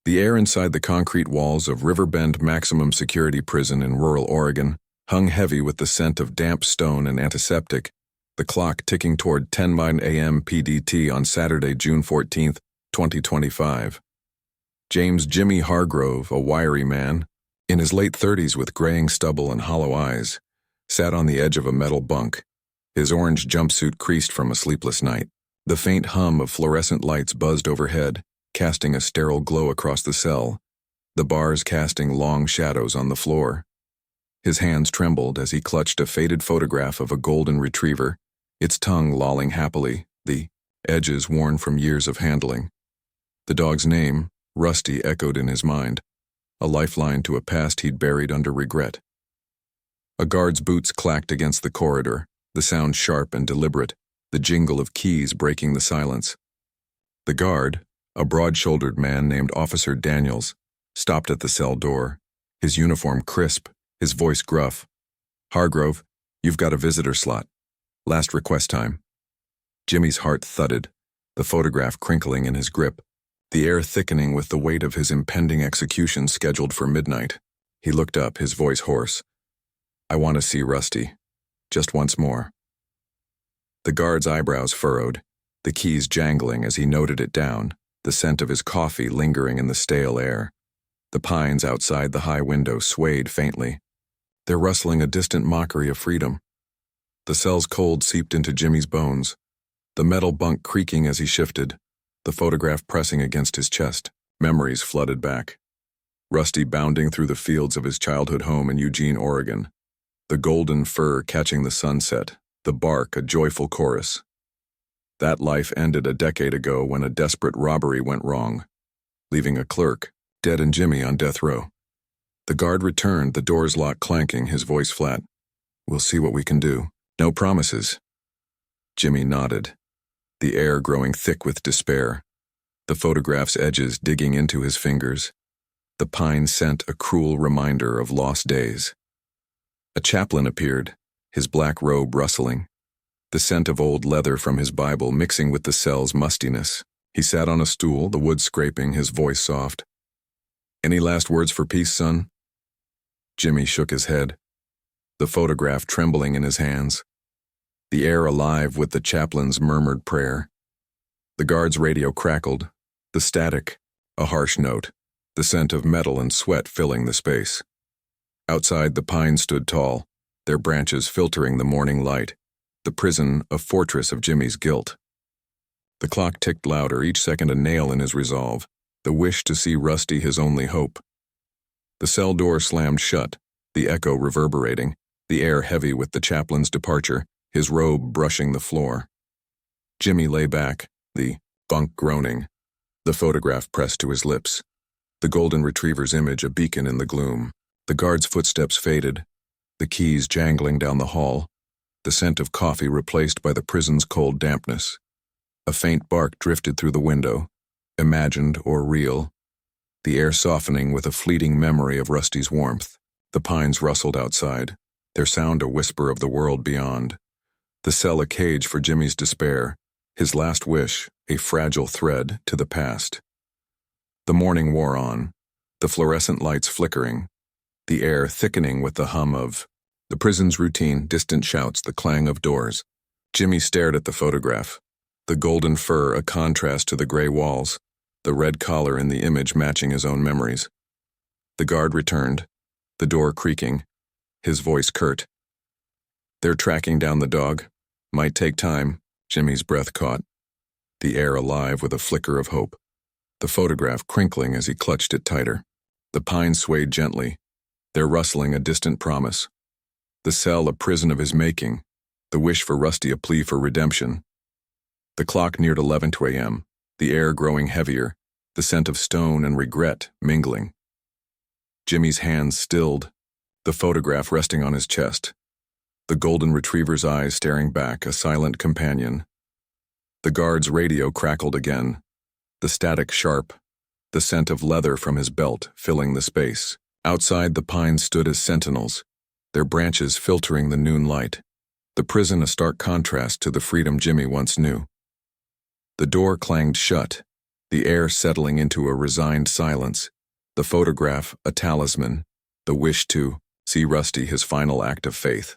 The air inside the concrete walls of Riverbend Maximum Security Prison in rural Oregon hung heavy with the scent of damp stone and antiseptic, the clock ticking toward 10 a.m. PDT on Saturday, June 14, 2025. James Jimmy Hargrove, a wiry man, in his late 30s with graying stubble and hollow eyes, sat on the edge of a metal bunk, his orange jumpsuit creased from a sleepless night. The faint hum of fluorescent lights buzzed overhead, casting a sterile glow across the cell, the bars casting long shadows on the floor. His hands trembled as he clutched a faded photograph of a golden retriever, its tongue lolling happily, the edges worn from years of handling. The dog's name, Rusty, echoed in his mind, a lifeline to a past he'd buried under regret. A guard's boots clacked against the corridor, the sound sharp and deliberate, the jingle of keys breaking the silence. The guard, a broad-shouldered man named Officer Daniels, stopped at the cell door, his uniform crisp, his voice gruff. "Hargrove, you've got a visitor slot. Last request time." Jimmy's heart thudded, the photograph crinkling in his grip, the air thickening with the weight of his impending execution scheduled for midnight. He looked up, his voice hoarse. "I want to see Rusty. Just once more." The guard's eyebrows furrowed, the keys jangling as he noted it down, the scent of his coffee lingering in the stale air. The pines outside the high window swayed faintly, their rustling a distant mockery of freedom. The cell's cold seeped into Jimmy's bones, the metal bunk creaking as he shifted, the photograph pressing against his chest. Memories flooded back. Rusty bounding through the fields of his childhood home in Eugene, Oregon. The golden fur catching the sunset, the bark a joyful chorus. That life ended a decade ago when a desperate robbery went wrong, leaving a clerk, dead and Jimmy on death row. The guard returned, the door's lock clanking, his voice flat. "We'll see what we can do. No promises." Jimmy nodded, the air growing thick with despair, the photograph's edges digging into his fingers, the pine scent a cruel reminder of lost days. A chaplain appeared, his black robe rustling, the scent of old leather from his Bible mixing with the cell's mustiness. He sat on a stool, the wood scraping, his voice soft. "Any last words for peace, son?" Jimmy shook his head, the photograph trembling in his hands, the air alive with the chaplain's murmured prayer. The guard's radio crackled, the static, a harsh note, the scent of metal and sweat filling the space. Outside, the pines stood tall, their branches filtering the morning light, the prison a fortress of Jimmy's guilt. The clock ticked louder, each second a nail in his resolve, the wish to see Rusty his only hope. The cell door slammed shut, the echo reverberating, the air heavy with the chaplain's departure, his robe brushing the floor. Jimmy lay back, the bunk groaning, the photograph pressed to his lips, the golden retriever's image a beacon in the gloom. The guard's footsteps faded, the keys jangling down the hall, the scent of coffee replaced by the prison's cold dampness. A faint bark drifted through the window, imagined or real, the air softening with a fleeting memory of Rusty's warmth. The pines rustled outside, their sound a whisper of the world beyond. The cell a cage for Jimmy's despair, his last wish a fragile thread to the past. The morning wore on, the fluorescent lights flickering, the air thickening with the hum of the prison's routine, distant shouts, the clang of doors. Jimmy stared at the photograph, the golden fur a contrast to the gray walls, the red collar in the image matching his own memories. The guard returned, the door creaking, his voice curt. "They're tracking down the dog. Might take time." Jimmy's breath caught, the air alive with a flicker of hope, the photograph crinkling as he clutched it tighter. The pines swayed gently, their rustling a distant promise. The cell a prison of his making, the wish for Rusty a plea for redemption. The clock neared 11 a.m., the air growing heavier, the scent of stone and regret mingling. Jimmy's hands stilled, the photograph resting on his chest, the golden retriever's eyes staring back, a silent companion. The guard's radio crackled again, the static sharp, the scent of leather from his belt filling the space. Outside, the pines stood as sentinels, their branches filtering the noon light, the prison a stark contrast to the freedom Jimmy once knew. The door clanged shut, the air settling into a resigned silence. The photograph, a talisman, the wish to see Rusty his final act of faith.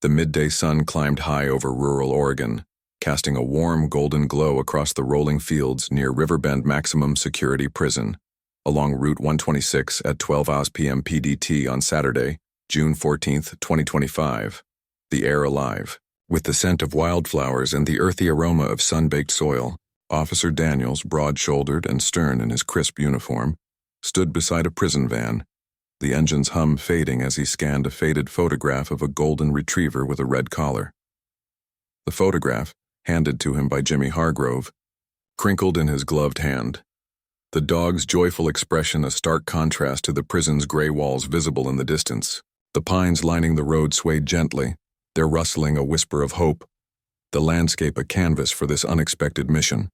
The midday sun climbed high over rural Oregon, casting a warm golden glow across the rolling fields near Riverbend Maximum Security Prison, along Route 126 at 12 p.m. PDT on Saturday, June 14, 2025. The air alive. With the scent of wildflowers and the earthy aroma of sun-baked soil, Officer Daniels, broad-shouldered and stern in his crisp uniform, stood beside a prison van, the engine's hum fading as he scanned a faded photograph of a golden retriever with a red collar. The photograph, handed to him by Jimmy Hargrove, crinkled in his gloved hand. The dog's joyful expression a stark contrast to the prison's gray walls visible in the distance. The pines lining the road swayed gently, their rustling a whisper of hope, the landscape a canvas for this unexpected mission.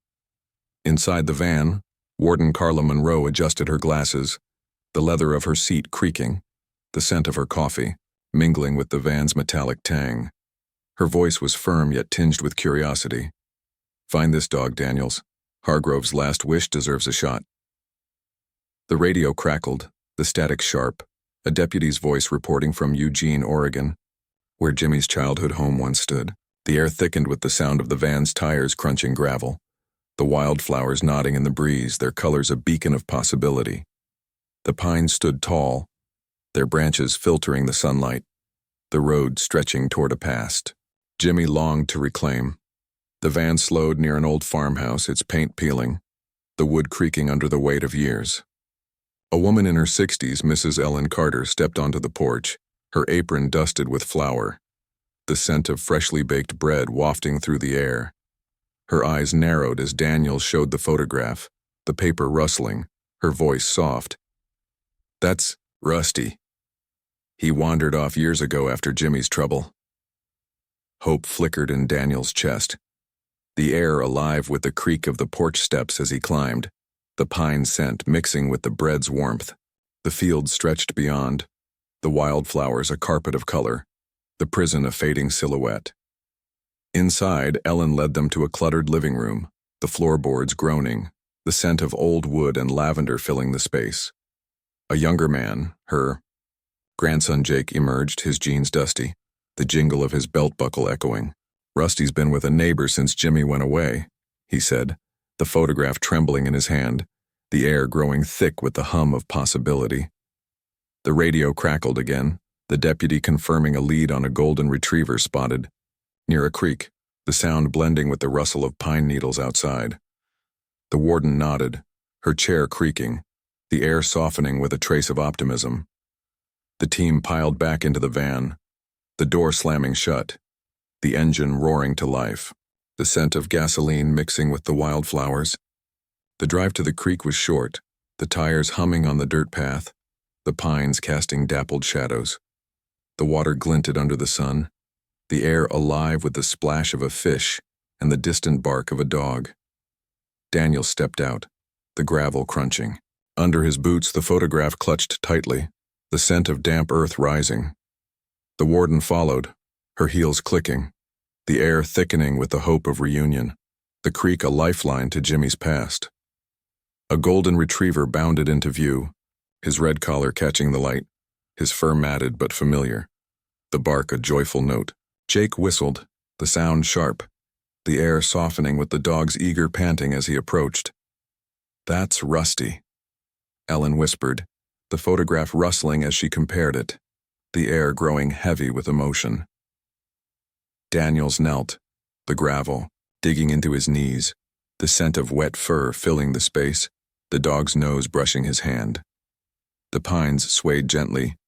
Inside the van, Warden Carla Monroe adjusted her glasses, the leather of her seat creaking, the scent of her coffee mingling with the van's metallic tang. Her voice was firm yet tinged with curiosity. "Find this dog, Daniels. Hargrove's last wish deserves a shot." The radio crackled, the static sharp, a deputy's voice reporting from Eugene, Oregon, where Jimmy's childhood home once stood. The air thickened with the sound of the van's tires crunching gravel, the wildflowers nodding in the breeze, their colors a beacon of possibility. The pines stood tall, their branches filtering the sunlight, the road stretching toward a past Jimmy longed to reclaim. The van slowed near an old farmhouse, its paint peeling, the wood creaking under the weight of years. A woman in her 60s, Mrs. Ellen Carter, stepped onto the porch, her apron dusted with flour, the scent of freshly baked bread wafting through the air. Her eyes narrowed as Daniel showed the photograph, the paper rustling, her voice soft. "That's Rusty. He wandered off years ago after Jimmy's trouble." Hope flickered in Daniel's chest, the air alive with the creak of the porch steps as he climbed, the pine scent mixing with the bread's warmth. The field stretched beyond, the wildflowers a carpet of color, the prison a fading silhouette. Inside, Ellen led them to a cluttered living room, the floorboards groaning, the scent of old wood and lavender filling the space. A younger man, her grandson Jake, emerged, his jeans dusty, the jingle of his belt buckle echoing. "Rusty's been with a neighbor since Jimmy went away," he said, the photograph trembling in his hand, the air growing thick with the hum of possibility. The radio crackled again, the deputy confirming a lead on a golden retriever spotted near a creek, the sound blending with the rustle of pine needles outside. The warden nodded, her chair creaking, the air softening with a trace of optimism. The team piled back into the van, the door slamming shut, the engine roaring to life, the scent of gasoline mixing with the wildflowers. The drive to the creek was short, the tires humming on the dirt path, the pines casting dappled shadows. The water glinted under the sun, the air alive with the splash of a fish and the distant bark of a dog. Daniel stepped out, the gravel crunching. Under his boots, the photograph clutched tightly, the scent of damp earth rising. The warden followed, her heels clicking, the air thickening with the hope of reunion, the creek a lifeline to Jimmy's past. A golden retriever bounded into view, his red collar catching the light, his fur matted but familiar, the bark a joyful note. Jake whistled, the sound sharp, the air softening with the dog's eager panting as he approached. "That's Rusty," Ellen whispered, the photograph rustling as she compared it, the air growing heavy with emotion. Daniels knelt, the gravel digging into his knees, the scent of wet fur filling the space, the dog's nose brushing his hand. The pines swayed gently,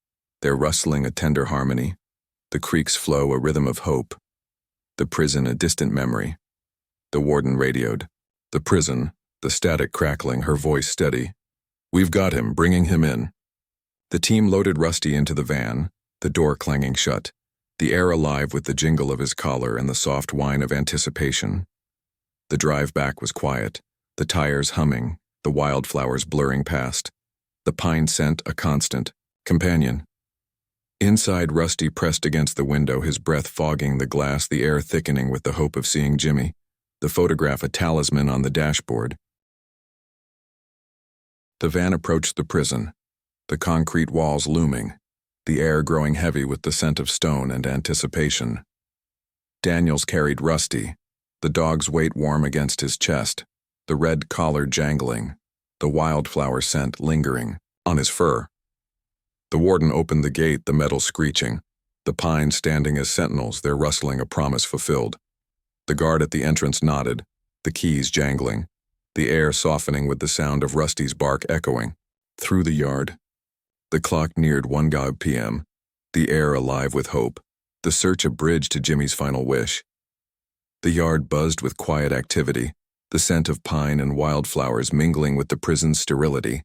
their rustling a tender harmony, the creek's flow a rhythm of hope, the prison a distant memory. The warden radioed. The prison, the static crackling, her voice steady. "We've got him, bringing him in." The team loaded Rusty into the van, the door clanging shut, the air alive with the jingle of his collar and the soft whine of anticipation. The drive back was quiet, the tires humming, the wildflowers blurring past, the pine scent a constant companion. Inside, Rusty pressed against the window, his breath fogging the glass, the air thickening with the hope of seeing Jimmy, the photograph a talisman on the dashboard, The van approached the prison, the concrete walls looming, the air growing heavy with the scent of stone and anticipation. Daniels carried Rusty, the dog's weight warm against his chest, the red collar jangling, the wildflower scent lingering on his fur. The warden opened the gate, the metal screeching, the pines standing as sentinels, their rustling a promise fulfilled. The guard at the entrance nodded, the keys jangling, the air softening with the sound of Rusty's bark echoing. Through the yard, the clock neared 1 p.m., the air alive with hope, the search a bridge to Jimmy's final wish. The yard buzzed with quiet activity, the scent of pine and wildflowers mingling with the prison's sterility,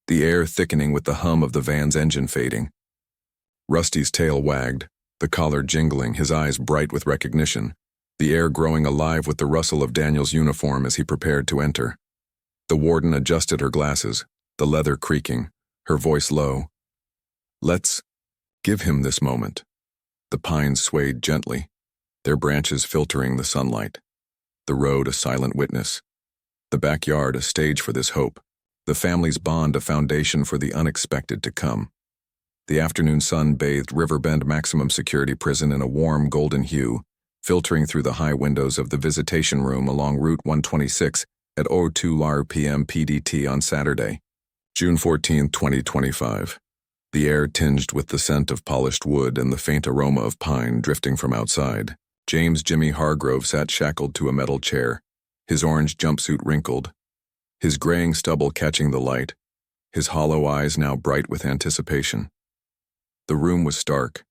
the air thickening with the hum of the van's engine fading. Rusty's tail wagged, the collar jingling, his eyes bright with recognition, the air growing alive with the rustle of Daniel's uniform as he prepared to enter. The warden adjusted her glasses, the leather creaking, her voice low. "Let's give him this moment." The pines swayed gently, their branches filtering the sunlight. The road a silent witness. The backyard a stage for this hope. The family's bond a foundation for the unexpected to come. The afternoon sun bathed Riverbend Maximum Security Prison in a warm golden hue, filtering through the high windows of the visitation room along Route 126 at 02 p.m. PDT on Saturday, June 14, 2025. The air tinged with the scent of polished wood and the faint aroma of pine drifting from outside. James Jimmy Hargrove sat shackled to a metal chair, his orange jumpsuit wrinkled, his graying stubble catching the light, his hollow eyes now bright with anticipation. The room was stark,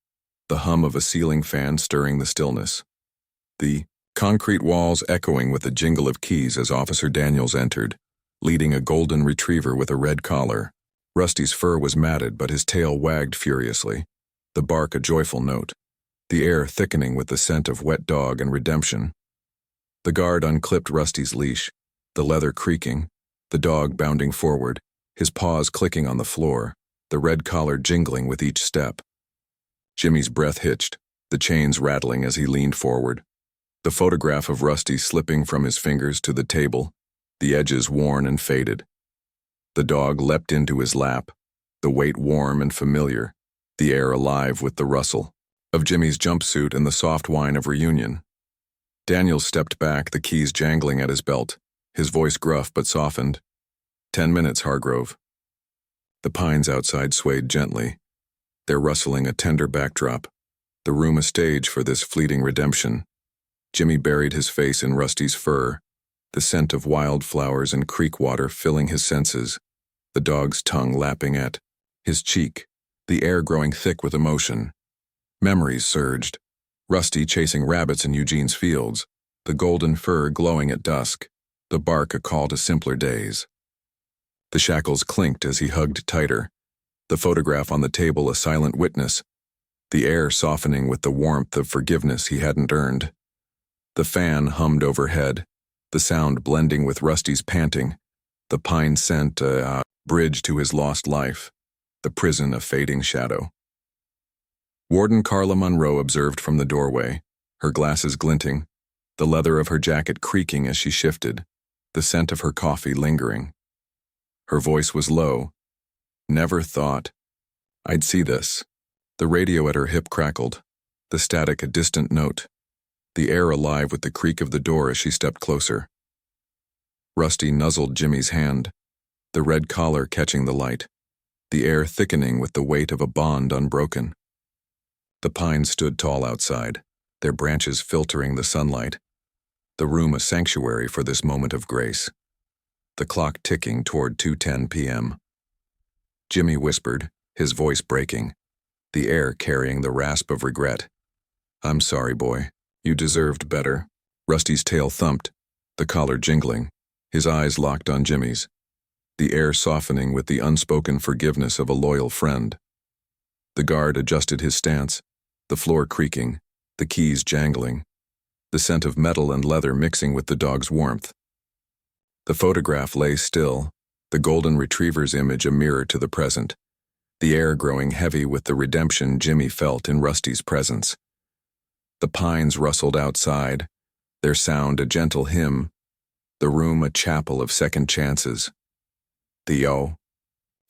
the hum of a ceiling fan stirring the stillness. The concrete walls echoing with the jingle of keys as Officer Daniels entered, leading a golden retriever with a red collar. Rusty's fur was matted, but his tail wagged furiously, the bark a joyful note, the air thickening with the scent of wet dog and redemption. The guard unclipped Rusty's leash, the leather creaking, the dog bounding forward, his paws clicking on the floor, the red collar jingling with each step. Jimmy's breath hitched, the chains rattling as he leaned forward. The photograph of Rusty slipping from his fingers to the table, the edges worn and faded. The dog leapt into his lap, the weight warm and familiar, the air alive with the rustle of Jimmy's jumpsuit and the soft whine of reunion. Daniel stepped back, the keys jangling at his belt, his voice gruff but softened. 10 minutes, Hargrove. The pines outside swayed gently, their rustling a tender backdrop, the room a stage for this fleeting redemption. Jimmy buried his face in Rusty's fur, the scent of wildflowers and creek water filling his senses, the dog's tongue lapping at his cheek, the air growing thick with emotion. Memories surged, Rusty chasing rabbits in Eugene's fields, the golden fur glowing at dusk, the bark a call to simpler days. The shackles clinked as he hugged tighter, the photograph on the table a silent witness, the air softening with the warmth of forgiveness he hadn't earned. The fan hummed overhead, the sound blending with Rusty's panting, the pine scent a bridge to his lost life, the prison a fading shadow. Warden Carla Monroe observed from the doorway, her glasses glinting, the leather of her jacket creaking as she shifted, the scent of her coffee lingering. Her voice was low. "Never thought I'd see this." The radio at her hip crackled, the static a distant note, the air alive with the creak of the door as she stepped closer. Rusty nuzzled Jimmy's hand, the red collar catching the light, the air thickening with the weight of a bond unbroken. The pines stood tall outside, their branches filtering the sunlight, the room a sanctuary for this moment of grace. The clock ticking toward 2:10 p.m. Jimmy whispered, his voice breaking, the air carrying the rasp of regret. "I'm sorry, boy. You deserved better." Rusty's tail thumped, the collar jingling, his eyes locked on Jimmy's, the air softening with the unspoken forgiveness of a loyal friend. The guard adjusted his stance, the floor creaking, the keys jangling, the scent of metal and leather mixing with the dog's warmth. The photograph lay still, the golden retriever's image a mirror to the present, the air growing heavy with the redemption Jimmy felt in Rusty's presence. The pines rustled outside, their sound a gentle hymn, the room a chapel of second chances. The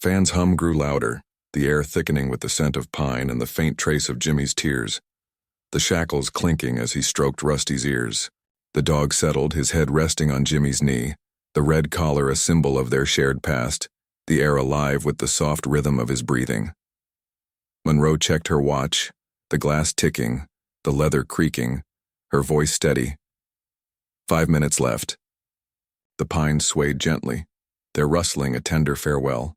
Fan's hum grew louder, the air thickening with the scent of pine and the faint trace of Jimmy's tears. The shackles clinking as he stroked Rusty's ears. The dog settled, his head resting on Jimmy's knee, the red collar a symbol of their shared past, the air alive with the soft rhythm of his breathing. Monroe checked her watch, the glass ticking, the leather creaking, her voice steady. 5 minutes left. The pines swayed gently, their rustling a tender farewell.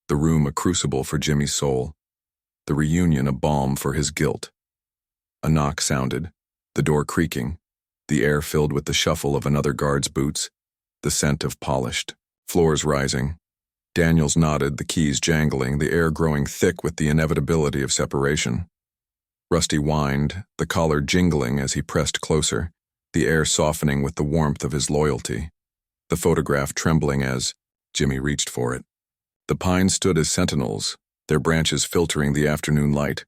The room a crucible for Jimmy's soul, the reunion a balm for his guilt. A knock sounded, the door creaking, the air filled with the shuffle of another guard's boots, the scent of polished floors rising. Daniels nodded, the keys jangling, the air growing thick with the inevitability of separation. Rusty whined, the collar jingling as he pressed closer, the air softening with the warmth of his loyalty. The photograph trembling as Jimmy reached for it. The pines stood as sentinels, their branches filtering the afternoon light,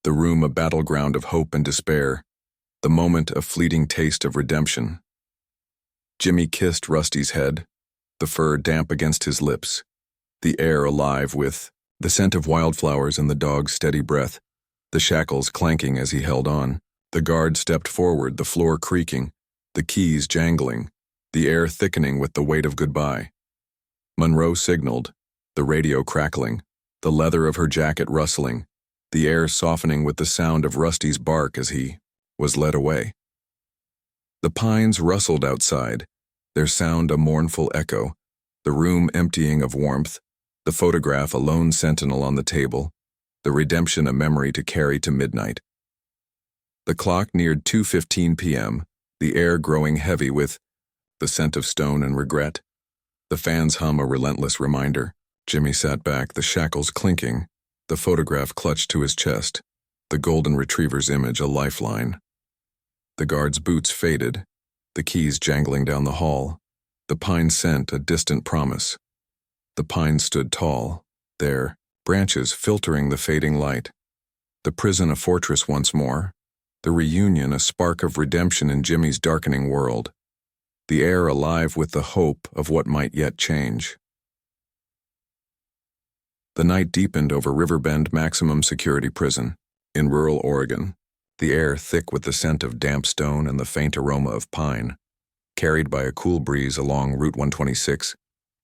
the room a battleground of hope and despair, the moment a fleeting taste of redemption. Jimmy kissed Rusty's head, the fur damp against his lips, the air alive with the scent of wildflowers and the dog's steady breath, the shackles clanking as he held on. The guard stepped forward, the floor creaking, the keys jangling, the air thickening with the weight of goodbye. Monroe signaled, the radio crackling, the leather of her jacket rustling, the air softening with the sound of Rusty's bark as he was led away. The pines rustled outside, their sound a mournful echo, the room emptying of warmth, the photograph a lone sentinel on the table, the redemption a memory to carry to midnight. The clock neared 2:15 p.m., the air growing heavy with the scent of stone and regret. The fan's hum a relentless reminder. Jimmy sat back, the shackles clinking, the photograph clutched to his chest, the golden retriever's image a lifeline. The guard's boots faded, the keys jangling down the hall, the pine scent a distant promise. The pines stood tall, their branches filtering the fading light. The prison a fortress once more, the reunion a spark of redemption in Jimmy's darkening world. The air alive with the hope of what might yet change. The night deepened over Riverbend Maximum Security Prison, in rural Oregon, the air thick with the scent of damp stone and the faint aroma of pine, carried by a cool breeze along Route 126,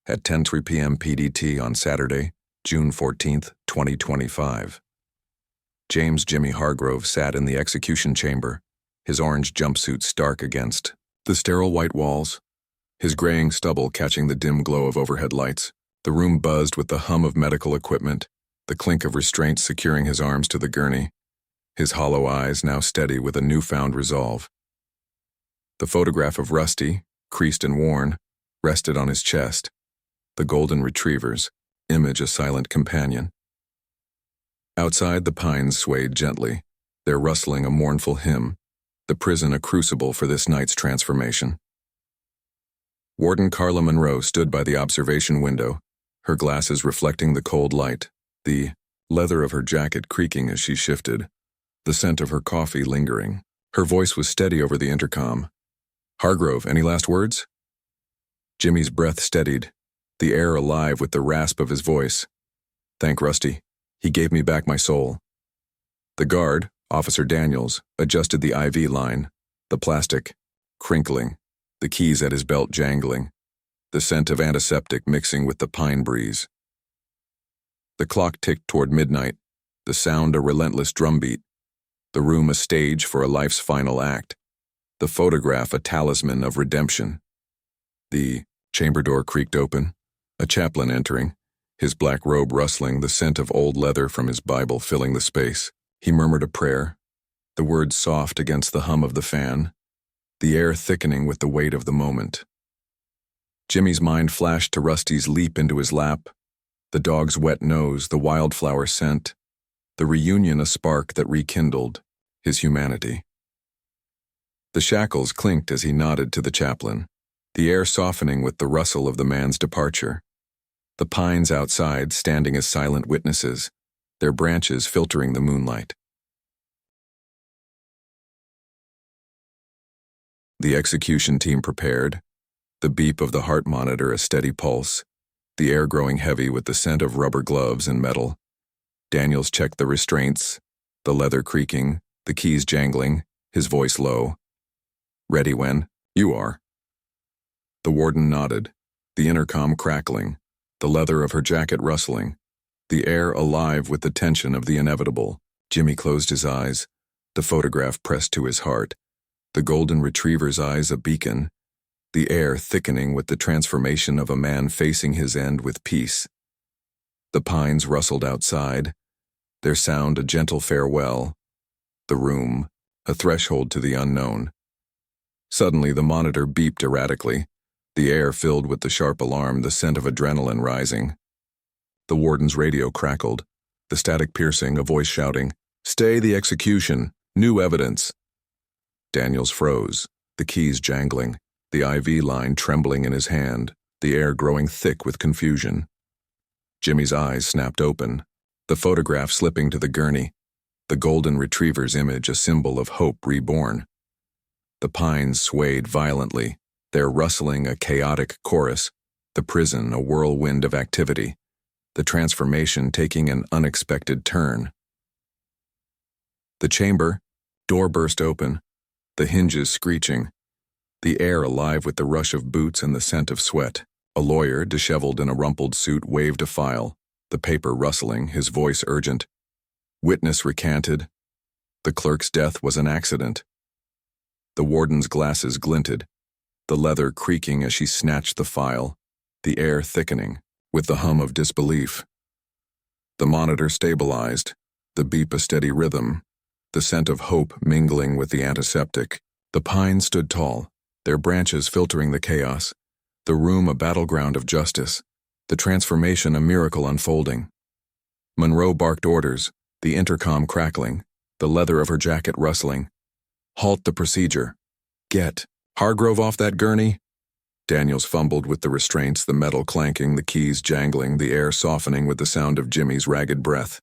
at 10:03 p.m. PDT on Saturday, June 14, 2025. James Jimmy Hargrove sat in the execution chamber, his orange jumpsuit stark against the sterile white walls, his graying stubble catching the dim glow of overhead lights. The room buzzed with the hum of medical equipment, the clink of restraints securing his arms to the gurney, his hollow eyes now steady with a newfound resolve. The photograph of Rusty, creased and worn, rested on his chest, the golden retriever's image a silent companion. Outside, the pines swayed gently, their rustling a mournful hymn, the prison a crucible for this night's transformation. Warden Carla Monroe stood by the observation window, her glasses reflecting the cold light, the leather of her jacket creaking as she shifted, the scent of her coffee lingering. Her voice was steady over the intercom. "Hargrove, any last words?" Jimmy's breath steadied, the air alive with the rasp of his voice. "Thank Rusty. He gave me back my soul." The guard, Officer Daniels, adjusted the IV line, the plastic crinkling, the keys at his belt jangling, the scent of antiseptic mixing with the pine breeze. The clock ticked toward midnight, the sound a relentless drumbeat, the room a stage for a life's final act, the photograph a talisman of redemption. The chamber door creaked open, a chaplain entering, his black robe rustling, the scent of old leather from his Bible filling the space. He murmured a prayer, the words soft against the hum of the fan, the air thickening with the weight of the moment. Jimmy's mind flashed to Rusty's leap into his lap, the dog's wet nose, the wildflower scent, the reunion a spark that rekindled his humanity. The shackles clinked as he nodded to the chaplain, the air softening with the rustle of the man's departure. The pines outside standing as silent witnesses, their branches filtering the moonlight. The execution team prepared, the beep of the heart monitor a steady pulse, the air growing heavy with the scent of rubber gloves and metal. Daniels checked the restraints, the leather creaking, the keys jangling, his voice low. "Ready when? You are." The warden nodded, the intercom crackling, the leather of her jacket rustling, the air alive with the tension of the inevitable. Jimmy closed his eyes, the photograph pressed to his heart, the golden retriever's eyes a beacon, the air thickening with the transformation of a man facing his end with peace. The pines rustled outside, their sound a gentle farewell, the room, a threshold to the unknown. Suddenly the monitor beeped erratically, the air filled with the sharp alarm, the scent of adrenaline rising. The warden's radio crackled, the static piercing, a voice shouting, "Stay the execution, new evidence." Daniels froze, the keys jangling, the IV line trembling in his hand, the air growing thick with confusion. Jimmy's eyes snapped open, the photograph slipping to the gurney, the golden retriever's image a symbol of hope reborn. The pines swayed violently, their rustling a chaotic chorus, the prison a whirlwind of activity, the transformation taking an unexpected turn. The chamber, door burst open, the hinges screeching, the air alive with the rush of boots and the scent of sweat. A lawyer, disheveled in a rumpled suit, waved a file, the paper rustling, his voice urgent. Witness recanted. The clerk's death was an accident. The warden's glasses glinted, the leather creaking as she snatched the file, the air thickening with the hum of disbelief. The monitor stabilized, the beep a steady rhythm, the scent of hope mingling with the antiseptic. The pines stood tall, their branches filtering the chaos, the room a battleground of justice, the transformation a miracle unfolding. Monroe barked orders, the intercom crackling, the leather of her jacket rustling. "Halt the procedure. Get Hargrove off that gurney." Daniels fumbled with the restraints, the metal clanking, the keys jangling, the air softening with the sound of Jimmy's ragged breath.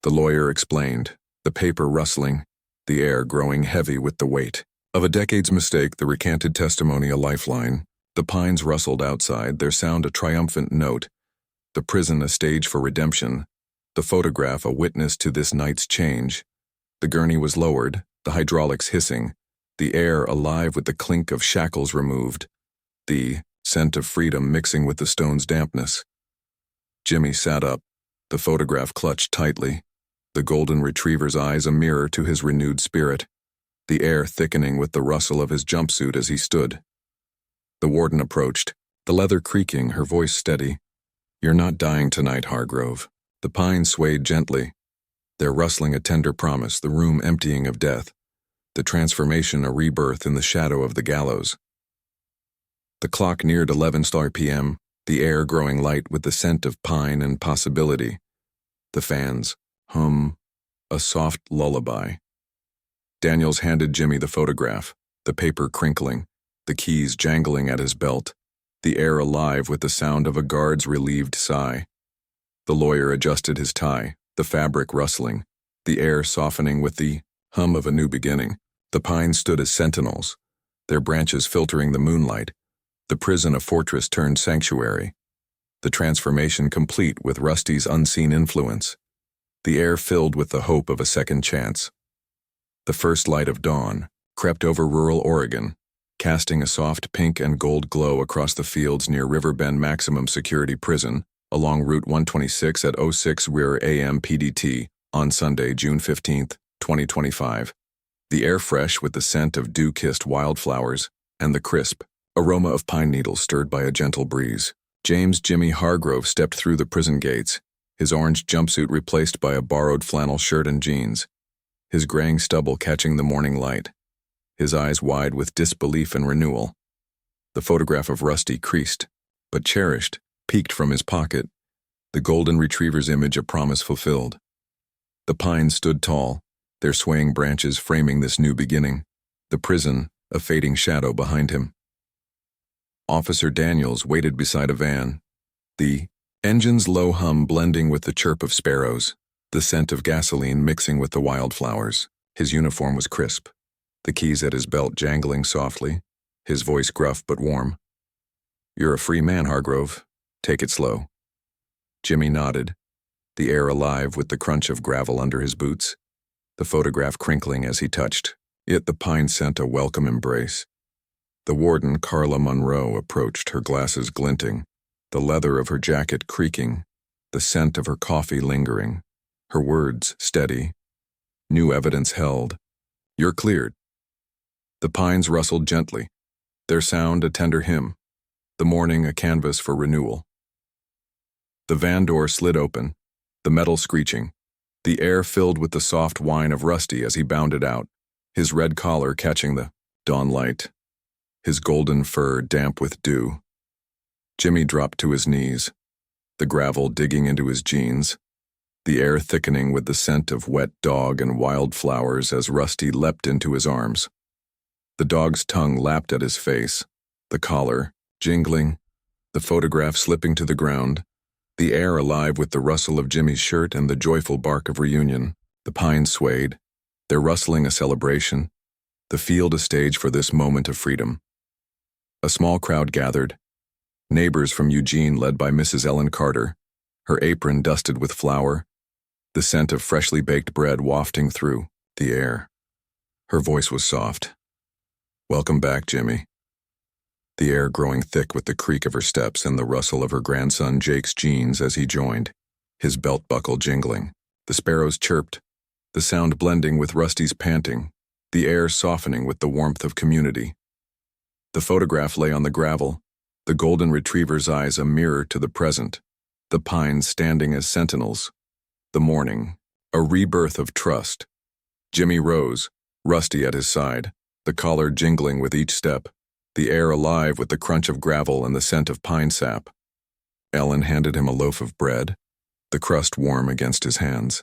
The lawyer explained, the paper rustling, the air growing heavy with the weight of a decade's mistake, the recanted testimony a lifeline. The pines rustled outside, their sound a triumphant note, the prison a stage for redemption, the photograph a witness to this night's change. The gurney was lowered, the hydraulics hissing, the air alive with the clink of shackles removed, the scent of freedom mixing with the stone's dampness. Jimmy sat up, the photograph clutched tightly, the golden retriever's eyes a mirror to his renewed spirit, the air thickening with the rustle of his jumpsuit as he stood. The warden approached, the leather creaking, her voice steady. "You're not dying tonight, Hargrove." The pines swayed gently, their rustling a tender promise, the room emptying of death, the transformation a rebirth in the shadow of the gallows. The clock neared 11 p.m., the air growing light with the scent of pine and possibility. The fans hum a soft lullaby. Daniels handed Jimmy the photograph, the paper crinkling, the keys jangling at his belt, the air alive with the sound of a guard's relieved sigh. The lawyer adjusted his tie, the fabric rustling, the air softening with the hum of a new beginning. The pines stood as sentinels, their branches filtering the moonlight, the prison a fortress turned sanctuary, the transformation complete with Rusty's unseen influence, the air filled with the hope of a second chance. The first light of dawn crept over rural Oregon, casting a soft pink and gold glow across the fields near Riverbend Maximum Security Prison, along Route 126 at 06 Rear AM PDT, on Sunday, June 15, 2025. The air fresh with the scent of dew-kissed wildflowers, and the crisp aroma of pine needles stirred by a gentle breeze. James Jimmy Hargrove stepped through the prison gates, his orange jumpsuit replaced by a borrowed flannel shirt and jeans, his graying stubble catching the morning light, his eyes wide with disbelief and renewal. The photograph of Rusty, creased, but cherished, peeked from his pocket, the golden retriever's image a promise fulfilled. The pines stood tall, their swaying branches framing this new beginning, the prison a fading shadow behind him. Officer Daniels waited beside a van, the engine's low hum blending with the chirp of sparrows, the scent of gasoline mixing with the wildflowers. His uniform was crisp, the keys at his belt jangling softly, his voice gruff but warm. "You're a free man, Hargrove. Take it slow. Jimmy nodded, the air alive with the crunch of gravel under his boots, the photograph crinkling as he touched it. The pine sent a welcome embrace. The warden, Carla Monroe, approached, her glasses glinting, the leather of her jacket creaking, the scent of her coffee lingering, her words steady. New evidence held. You're cleared. The pines rustled gently, their sound a tender hymn, the morning a canvas for renewal. The van door slid open, the metal screeching, the air filled with the soft whine of Rusty as he bounded out, his red collar catching the dawn light, his golden fur damp with dew. Jimmy dropped to his knees, the gravel digging into his jeans, the air thickening with the scent of wet dog and wildflowers as Rusty leapt into his arms. The dog's tongue lapped at his face, the collar jingling, the photograph slipping to the ground, the air alive with the rustle of Jimmy's shirt and the joyful bark of reunion. The pines swayed, their rustling a celebration, the field a stage for this moment of freedom. A small crowd gathered, neighbors from Eugene led by Mrs. Ellen Carter, her apron dusted with flour, the scent of freshly baked bread wafting through the air. Her voice was soft. Welcome back, Jimmy. The air growing thick with the creak of her steps and the rustle of her grandson Jake's jeans as he joined, his belt buckle jingling. The sparrows chirped, the sound blending with Rusty's panting, the air softening with the warmth of community. The photograph lay on the gravel, the golden retriever's eyes a mirror to the present, the pines standing as sentinels. The morning, a rebirth of trust. Jimmy rose, Rusty at his side, the collar jingling with each step, the air alive with the crunch of gravel and the scent of pine sap. Ellen handed him a loaf of bread, the crust warm against his hands,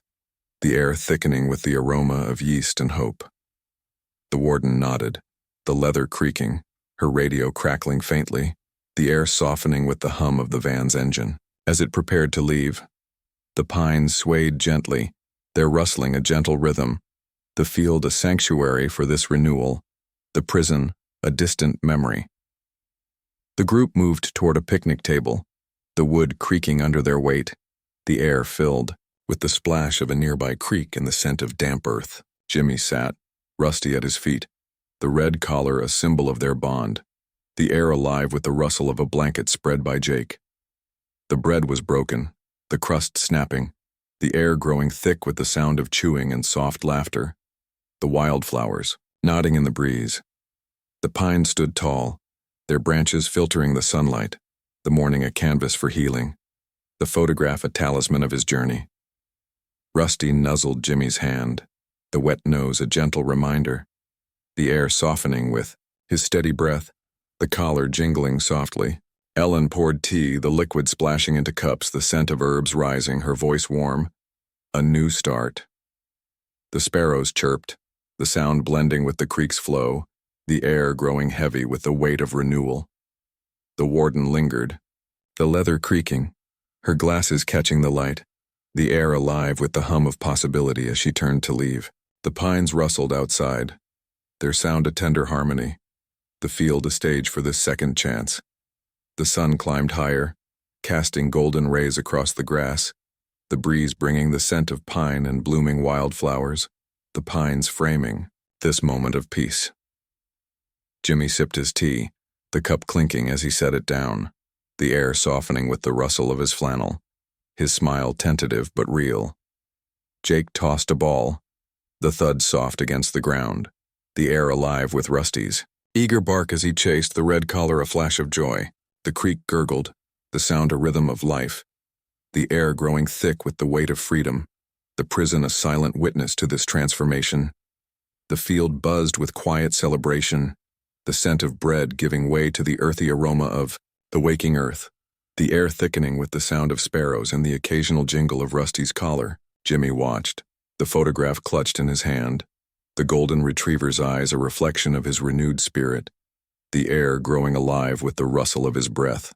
the air thickening with the aroma of yeast and hope. The warden nodded, the leather creaking, her radio crackling faintly, the air softening with the hum of the van's engine. As it prepared to leave, the pines swayed gently, their rustling a gentle rhythm, the field a sanctuary for this renewal, the prison a distant memory. The group moved toward a picnic table, the wood creaking under their weight, the air filled with the splash of a nearby creek and the scent of damp earth. Jimmy sat, Rusty at his feet, the red collar a symbol of their bond, the air alive with the rustle of a blanket spread by Jake. The bread was broken, the crust snapping, the air growing thick with the sound of chewing and soft laughter, the wildflowers nodding in the breeze. The pines stood tall, their branches filtering the sunlight, the morning a canvas for healing, the photograph a talisman of his journey. Rusty nuzzled Jimmy's hand, the wet nose a gentle reminder, the air softening with his steady breath, the collar jingling softly. Ellen poured tea, the liquid splashing into cups, the scent of herbs rising, her voice warm. A new start. The sparrows chirped, the sound blending with the creek's flow, the air growing heavy with the weight of renewal. The warden lingered, the leather creaking, her glasses catching the light, the air alive with the hum of possibility as she turned to leave. The pines rustled outside, their sound a tender harmony, the field a stage for this second chance. The sun climbed higher, casting golden rays across the grass, the breeze bringing the scent of pine and blooming wildflowers, the pines framing this moment of peace. Jimmy sipped his tea, the cup clinking as he set it down, the air softening with the rustle of his flannel, his smile tentative but real. Jake tossed a ball, the thud soft against the ground, the air alive with Rusty's eager bark as he chased, the red collar a flash of joy. The creek gurgled, the sound a rhythm of life, the air growing thick with the weight of freedom, the prison a silent witness to this transformation. The field buzzed with quiet celebration, the scent of bread giving way to the earthy aroma of the waking earth, the air thickening with the sound of sparrows and the occasional jingle of Rusty's collar. Jimmy watched, the photograph clutched in his hand, the golden retriever's eyes a reflection of his renewed spirit, the air growing alive with the rustle of his breath.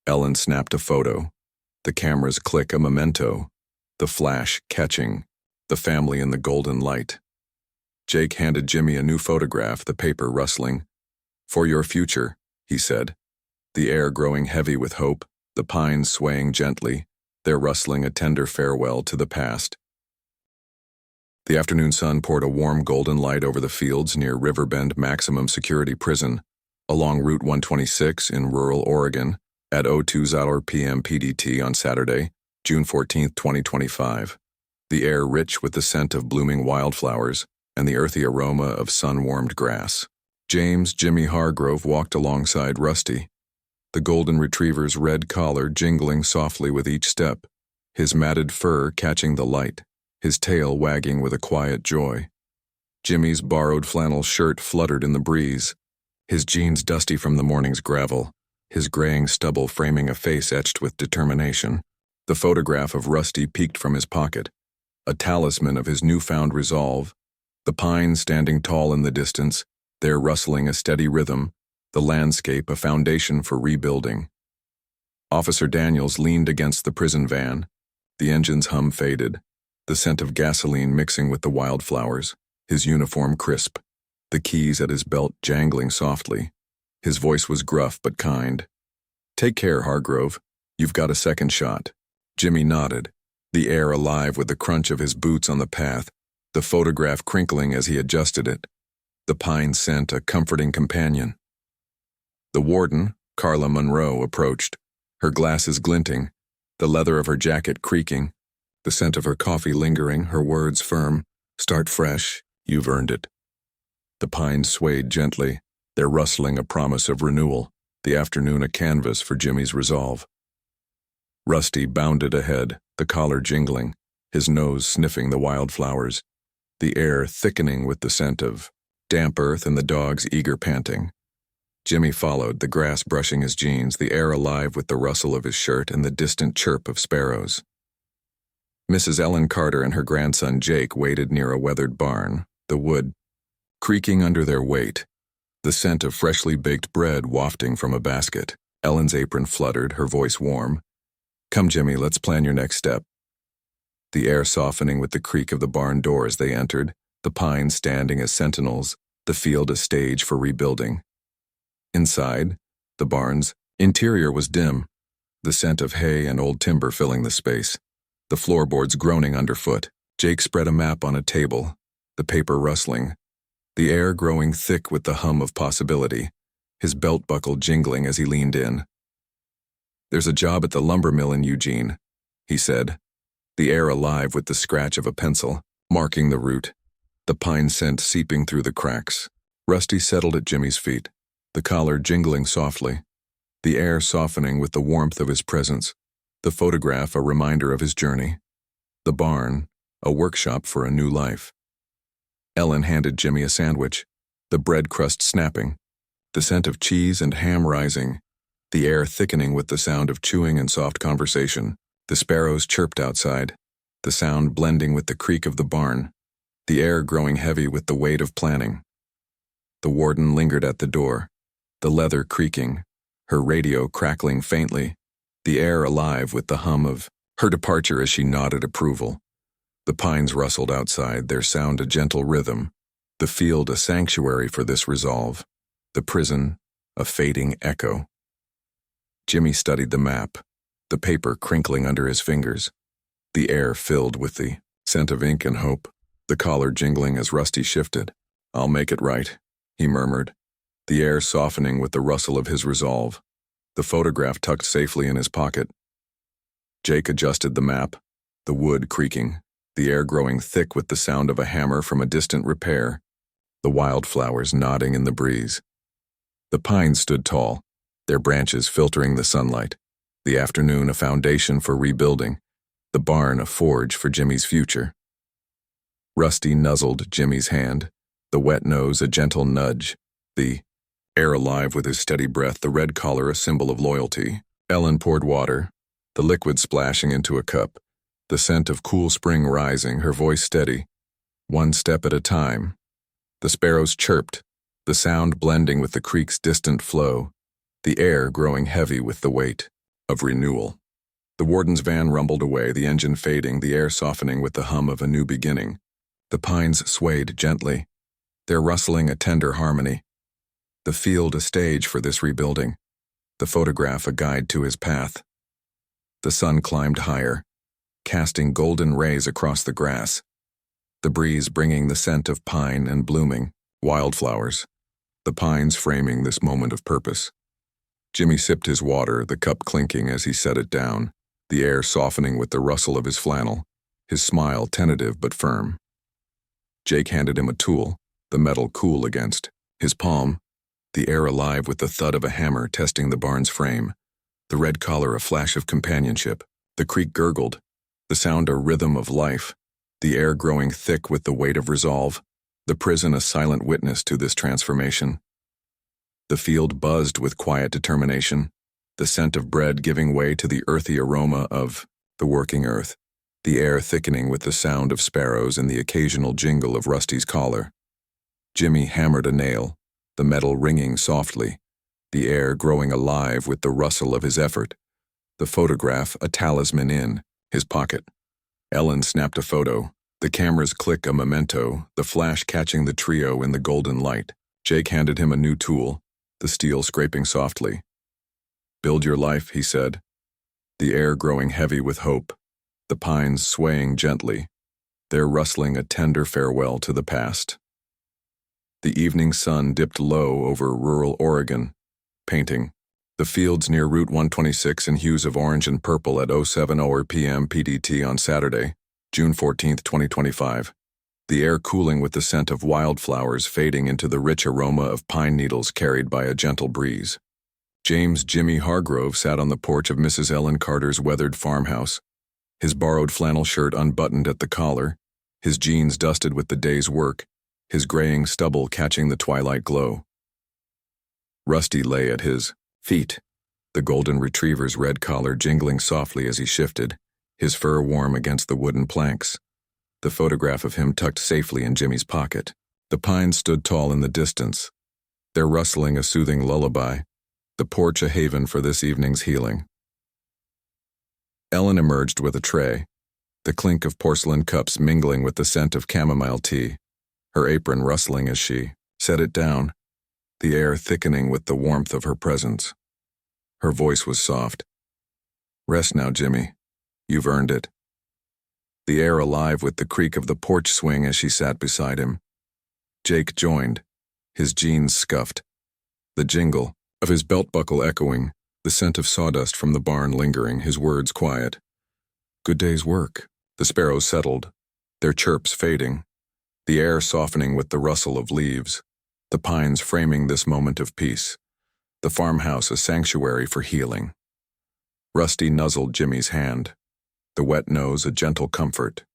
Ellen snapped a photo, the camera's click a memento, the flash catching, the family in the golden light. Jake handed Jimmy a new photograph, the paper rustling. For your future, he said, the air growing heavy with hope. the pines swaying gently, their rustling a tender farewell to the past. The afternoon sun poured a warm golden light over the fields near Riverbend Maximum Security Prison, along Route 126 in rural Oregon, at 02:00 p.m. PDT on Saturday, June 14, 2025. The air rich with the scent of blooming wildflowers and the earthy aroma of sun-warmed grass. James Jimmy Hargrove walked alongside Rusty, the golden retriever's red collar jingling softly with each step, his matted fur catching the light, his tail wagging with a quiet joy. Jimmy's borrowed flannel shirt fluttered in the breeze, his jeans dusty from the morning's gravel, his graying stubble framing a face etched with determination. The photograph of Rusty peeked from his pocket, a talisman of his newfound resolve. The pines standing tall in the distance, their rustling a steady rhythm, the landscape a foundation for rebuilding. Officer Daniels leaned against the prison van. The engine's hum faded, the scent of gasoline mixing with the wildflowers, his uniform crisp, the keys at his belt jangling softly. His voice was gruff but kind. "Take care, Hargrove. You've got a second shot." Jimmy nodded, the air alive with the crunch of his boots on the path, the photograph crinkling as he adjusted it. The pine scent a comforting companion. The warden, Carla Monroe, approached, her glasses glinting, the leather of her jacket creaking, the scent of her coffee lingering, her words firm. "Start fresh. You've earned it." The pines swayed gently, their rustling a promise of renewal, the afternoon a canvas for Jimmy's resolve. Rusty bounded ahead, the collar jingling, his nose sniffing the wildflowers, the air thickening with the scent of damp earth and the dog's eager panting. Jimmy followed, the grass brushing his jeans, the air alive with the rustle of his shirt and the distant chirp of sparrows. Mrs. Ellen Carter and her grandson Jake waited near a weathered barn, the wood creaking under their weight, the scent of freshly baked bread wafting from a basket. Ellen's apron fluttered, her voice warm. "Come, Jimmy, let's plan your next step." The air softening with the creak of the barn door as they entered, the pines standing as sentinels, the field a stage for rebuilding. Inside, the barn's interior was dim, the scent of hay and old timber filling the space, the floorboards groaning underfoot. Jake spread a map on a table, the paper rustling, the air growing thick with the hum of possibility, his belt buckle jingling as he leaned in. "There's a job at the lumber mill in Eugene," he said, the air alive with the scratch of a pencil, marking the route, the pine scent seeping through the cracks. Rusty settled at Jimmy's feet, the collar jingling softly, the air softening with the warmth of his presence, the photograph a reminder of his journey, the barn a workshop for a new life. Ellen handed Jimmy a sandwich, the bread crust snapping, the scent of cheese and ham rising, the air thickening with the sound of chewing and soft conversation. The sparrows chirped outside, the sound blending with the creak of the barn, the air growing heavy with the weight of planning. The warden lingered at the door, the leather creaking, her radio crackling faintly, the air alive with the hum of her departure as she nodded approval. The pines rustled outside, their sound a gentle rhythm, the field a sanctuary for this resolve, the prison a fading echo. Jimmy studied the map, the paper crinkling under his fingers, the air filled with the scent of ink and hope, the collar jingling as Rusty shifted. "I'll make it right," he murmured, the air softening with the rustle of his resolve, the photograph tucked safely in his pocket. Jake adjusted the map, the wood creaking, the air growing thick with the sound of a hammer from a distant repair, the wildflowers nodding in the breeze. The pines stood tall, their branches filtering the sunlight, the afternoon a foundation for rebuilding, the barn a forge for Jimmy's future. Rusty nuzzled Jimmy's hand, the wet nose a gentle nudge, the air alive with his steady breath, the red collar a symbol of loyalty. Ellen poured water, the liquid splashing into a cup, the scent of cool spring rising, her voice steady, one step at a time. The sparrows chirped, the sound blending with the creek's distant flow, the air growing heavy with the weight of renewal. The warden's van rumbled away, the engine fading, the air softening with the hum of a new beginning. The pines swayed gently, their rustling a tender harmony. The field a stage for this rebuilding, the photograph a guide to his path. The sun climbed higher, casting golden rays across the grass, the breeze bringing the scent of pine and blooming wildflowers, the pines framing this moment of purpose. Jimmy sipped his water, the cup clinking as he set it down, the air softening with the rustle of his flannel, his smile tentative but firm. Jake handed him a tool, the metal cool against his palm, the air alive with the thud of a hammer testing the barn's frame, the red collar a flash of companionship, the creek gurgled, the sound a rhythm of life, the air growing thick with the weight of resolve, the prison a silent witness to this transformation. The field buzzed with quiet determination, the scent of bread giving way to the earthy aroma of the working earth, the air thickening with the sound of sparrows and the occasional jingle of Rusty's collar. Jimmy hammered a nail, the metal ringing softly, the air growing alive with the rustle of his effort, the photograph a talisman in his pocket. Ellen snapped a photo, the camera's click a memento, the flash catching the trio in the golden light. Jake handed him a new tool, the steel scraping softly. "Build your life," he said, the air growing heavy with hope, the pines swaying gently, their rustling a tender farewell to the past. The evening sun dipped low over rural Oregon, painting the fields near Route 126 in hues of orange and purple at 07:00 p.m. PDT on Saturday, June 14, 2025, the air cooling with the scent of wildflowers fading into the rich aroma of pine needles carried by a gentle breeze. James Jimmy Hargrove sat on the porch of Mrs. Ellen Carter's weathered farmhouse, his borrowed flannel shirt unbuttoned at the collar, his jeans dusted with the day's work, his graying stubble catching the twilight glow. Rusty lay at his feet, the golden retriever's red collar jingling softly as he shifted, his fur warm against the wooden planks, the photograph of him tucked safely in Jimmy's pocket. The pines stood tall in the distance, their rustling a soothing lullaby, the porch a haven for this evening's healing. Ellen emerged with a tray, the clink of porcelain cups mingling with the scent of chamomile tea, her apron rustling as she set it down, the air thickening with the warmth of her presence. Her voice was soft. "Rest now, Jimmy. You've earned it." The air alive with the creak of the porch swing as she sat beside him. Jake joined, his jeans scuffed, the jingle of his belt buckle echoing, the scent of sawdust from the barn lingering, his words quiet. "Good day's work." The sparrows settled, their chirps fading, the air softening with the rustle of leaves, the pines framing this moment of peace, the farmhouse a sanctuary for healing. Rusty nuzzled Jimmy's hand, the wet nose a gentle comfort,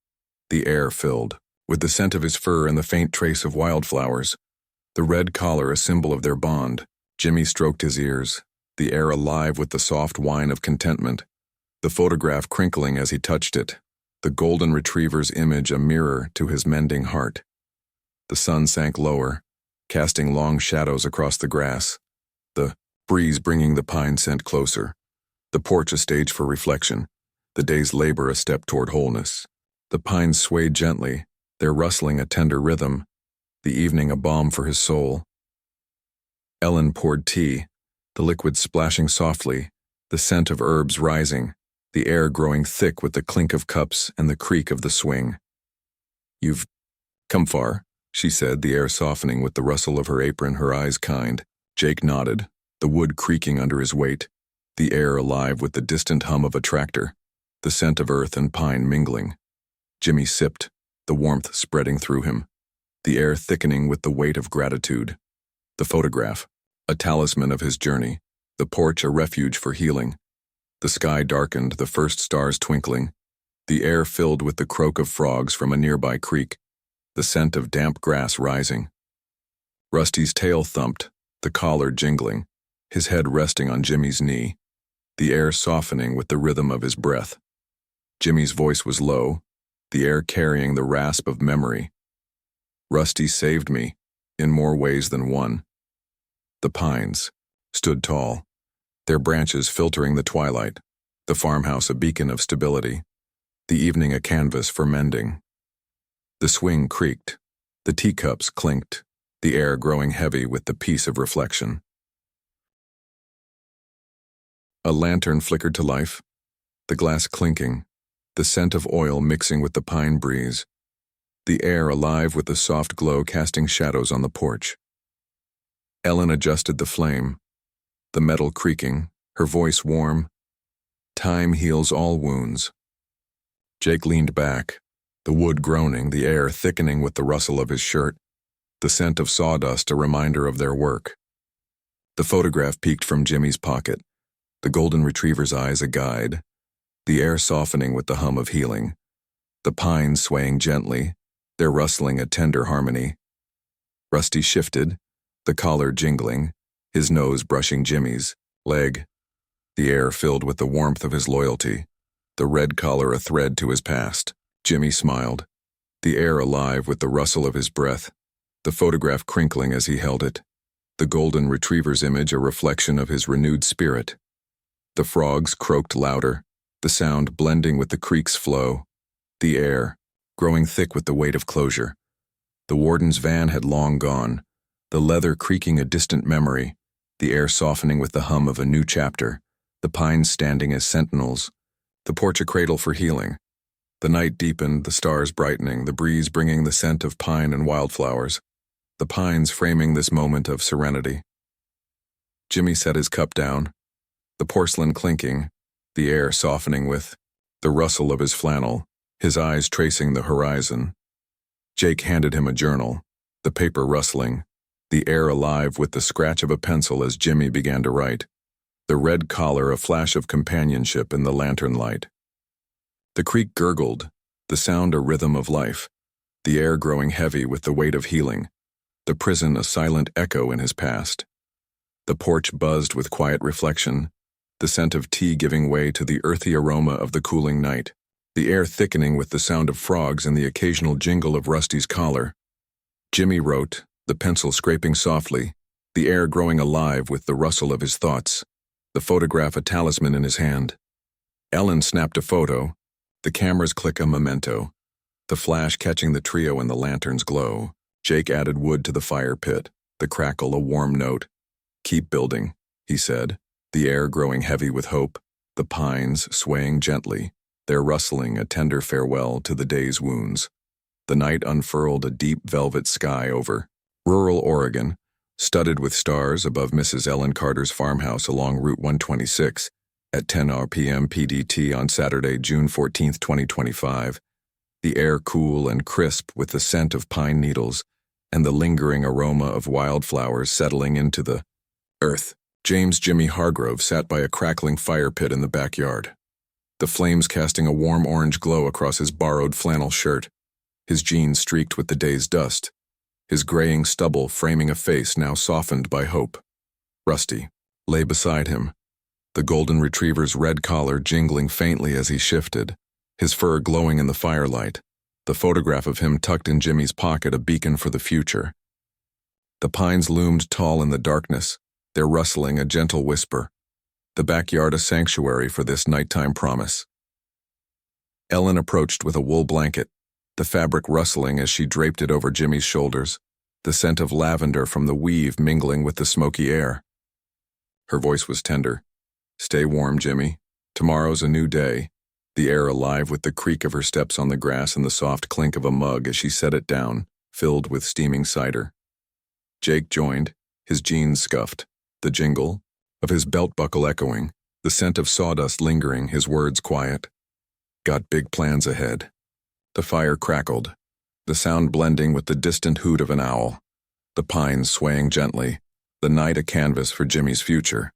the air filled with the scent of his fur and the faint trace of wildflowers, the red collar a symbol of their bond. Jimmy stroked his ears, the air alive with the soft whine of contentment, the photograph crinkling as he touched it, the golden retriever's image a mirror to his mending heart. The sun sank lower, casting long shadows across the grass, the breeze bringing the pine scent closer, the porch a stage for reflection, the day's labor a step toward wholeness. The pines swayed gently, their rustling a tender rhythm, the evening a balm for his soul. Ellen poured tea, the liquid splashing softly, the scent of herbs rising, the air growing thick with the clink of cups and the creak of the swing. "You've come far," she said, the air softening with the rustle of her apron, her eyes kind. Jake nodded, the wood creaking under his weight, the air alive with the distant hum of a tractor, the scent of earth and pine mingling. Jimmy sipped, the warmth spreading through him, the air thickening with the weight of gratitude. The photograph, a talisman of his journey, the porch a refuge for healing. The sky darkened, the first stars twinkling, the air filled with the croak of frogs from a nearby creek, the scent of damp grass rising. Rusty's tail thumped, the collar jingling, his head resting on Jimmy's knee, the air softening with the rhythm of his breath. Jimmy's voice was low, the air carrying the rasp of memory. "Rusty saved me, in more ways than one." The pines stood tall, their branches filtering the twilight, the farmhouse a beacon of stability, the evening a canvas for mending. The swing creaked, the teacups clinked, the air growing heavy with the peace of reflection. A lantern flickered to life, the glass clinking, the scent of oil mixing with the pine breeze, the air alive with the soft glow casting shadows on the porch. Ellen adjusted the flame, the metal creaking, her voice warm. Time heals all wounds. Jake leaned back, the wood groaning, the air thickening with the rustle of his shirt, the scent of sawdust a reminder of their work. The photograph peeked from Jimmy's pocket, the golden retriever's eyes a guide, the air softening with the hum of healing, the pines swaying gently, their rustling a tender harmony. Rusty shifted, the collar jingling, his nose brushing Jimmy's leg, the air filled with the warmth of his loyalty, the red collar a thread to his past. Jimmy smiled, the air alive with the rustle of his breath, the photograph crinkling as he held it, the golden retriever's image a reflection of his renewed spirit. The frogs croaked louder, the sound blending with the creek's flow, the air growing thick with the weight of closure. The warden's van had long gone, the leather creaking a distant memory, the air softening with the hum of a new chapter, the pines standing as sentinels, the porch a cradle for healing. The night deepened, the stars brightening, the breeze bringing the scent of pine and wildflowers, the pines framing this moment of serenity. Jimmy set his cup down, the porcelain clinking, the air softening with the rustle of his flannel, his eyes tracing the horizon. Jake handed him a journal, the paper rustling, the air alive with the scratch of a pencil as Jimmy began to write, the red collar a flash of companionship in the lantern light. The creek gurgled, the sound a rhythm of life, the air growing heavy with the weight of healing, the prison a silent echo in his past. The porch buzzed with quiet reflection, the scent of tea giving way to the earthy aroma of the cooling night, the air thickening with the sound of frogs and the occasional jingle of Rusty's collar. Jimmy wrote, the pencil scraping softly, the air growing alive with the rustle of his thoughts, the photograph a talisman in his hand. Ellen snapped a photo, the camera's click a memento, the flash catching the trio in the lantern's glow. Jake added wood to the fire pit, the crackle a warm note. Keep building, he said, the air growing heavy with hope, the pines swaying gently, their rustling a tender farewell to the day's wounds. The night unfurled a deep velvet sky over rural Oregon, studded with stars above Mrs. Ellen Carter's farmhouse along Route 126 at 10 p.m. PDT on Saturday, June 14, 2025. The air cool and crisp with the scent of pine needles and the lingering aroma of wildflowers settling into the earth. James Jimmy Hargrove sat by a crackling fire pit in the backyard, the flames casting a warm orange glow across his borrowed flannel shirt, his jeans streaked with the day's dust, his graying stubble framing a face now softened by hope. Rusty lay beside him, the golden retriever's red collar jingling faintly as he shifted, his fur glowing in the firelight, the photograph of him tucked in Jimmy's pocket a beacon for the future. The pines loomed tall in the darkness, their rustling a gentle whisper, the backyard a sanctuary for this nighttime promise. Ellen approached with a wool blanket, the fabric rustling as she draped it over Jimmy's shoulders, the scent of lavender from the weave mingling with the smoky air. Her voice was tender. Stay warm, Jimmy. Tomorrow's a new day. The air alive with the creak of her steps on the grass and the soft clink of a mug as she set it down, filled with steaming cider. Jake joined, his jeans scuffed, the jingle of his belt buckle echoing, the scent of sawdust lingering, his words quiet. Got big plans ahead. The fire crackled, the sound blending with the distant hoot of an owl, the pines swaying gently, the night a canvas for Jimmy's future.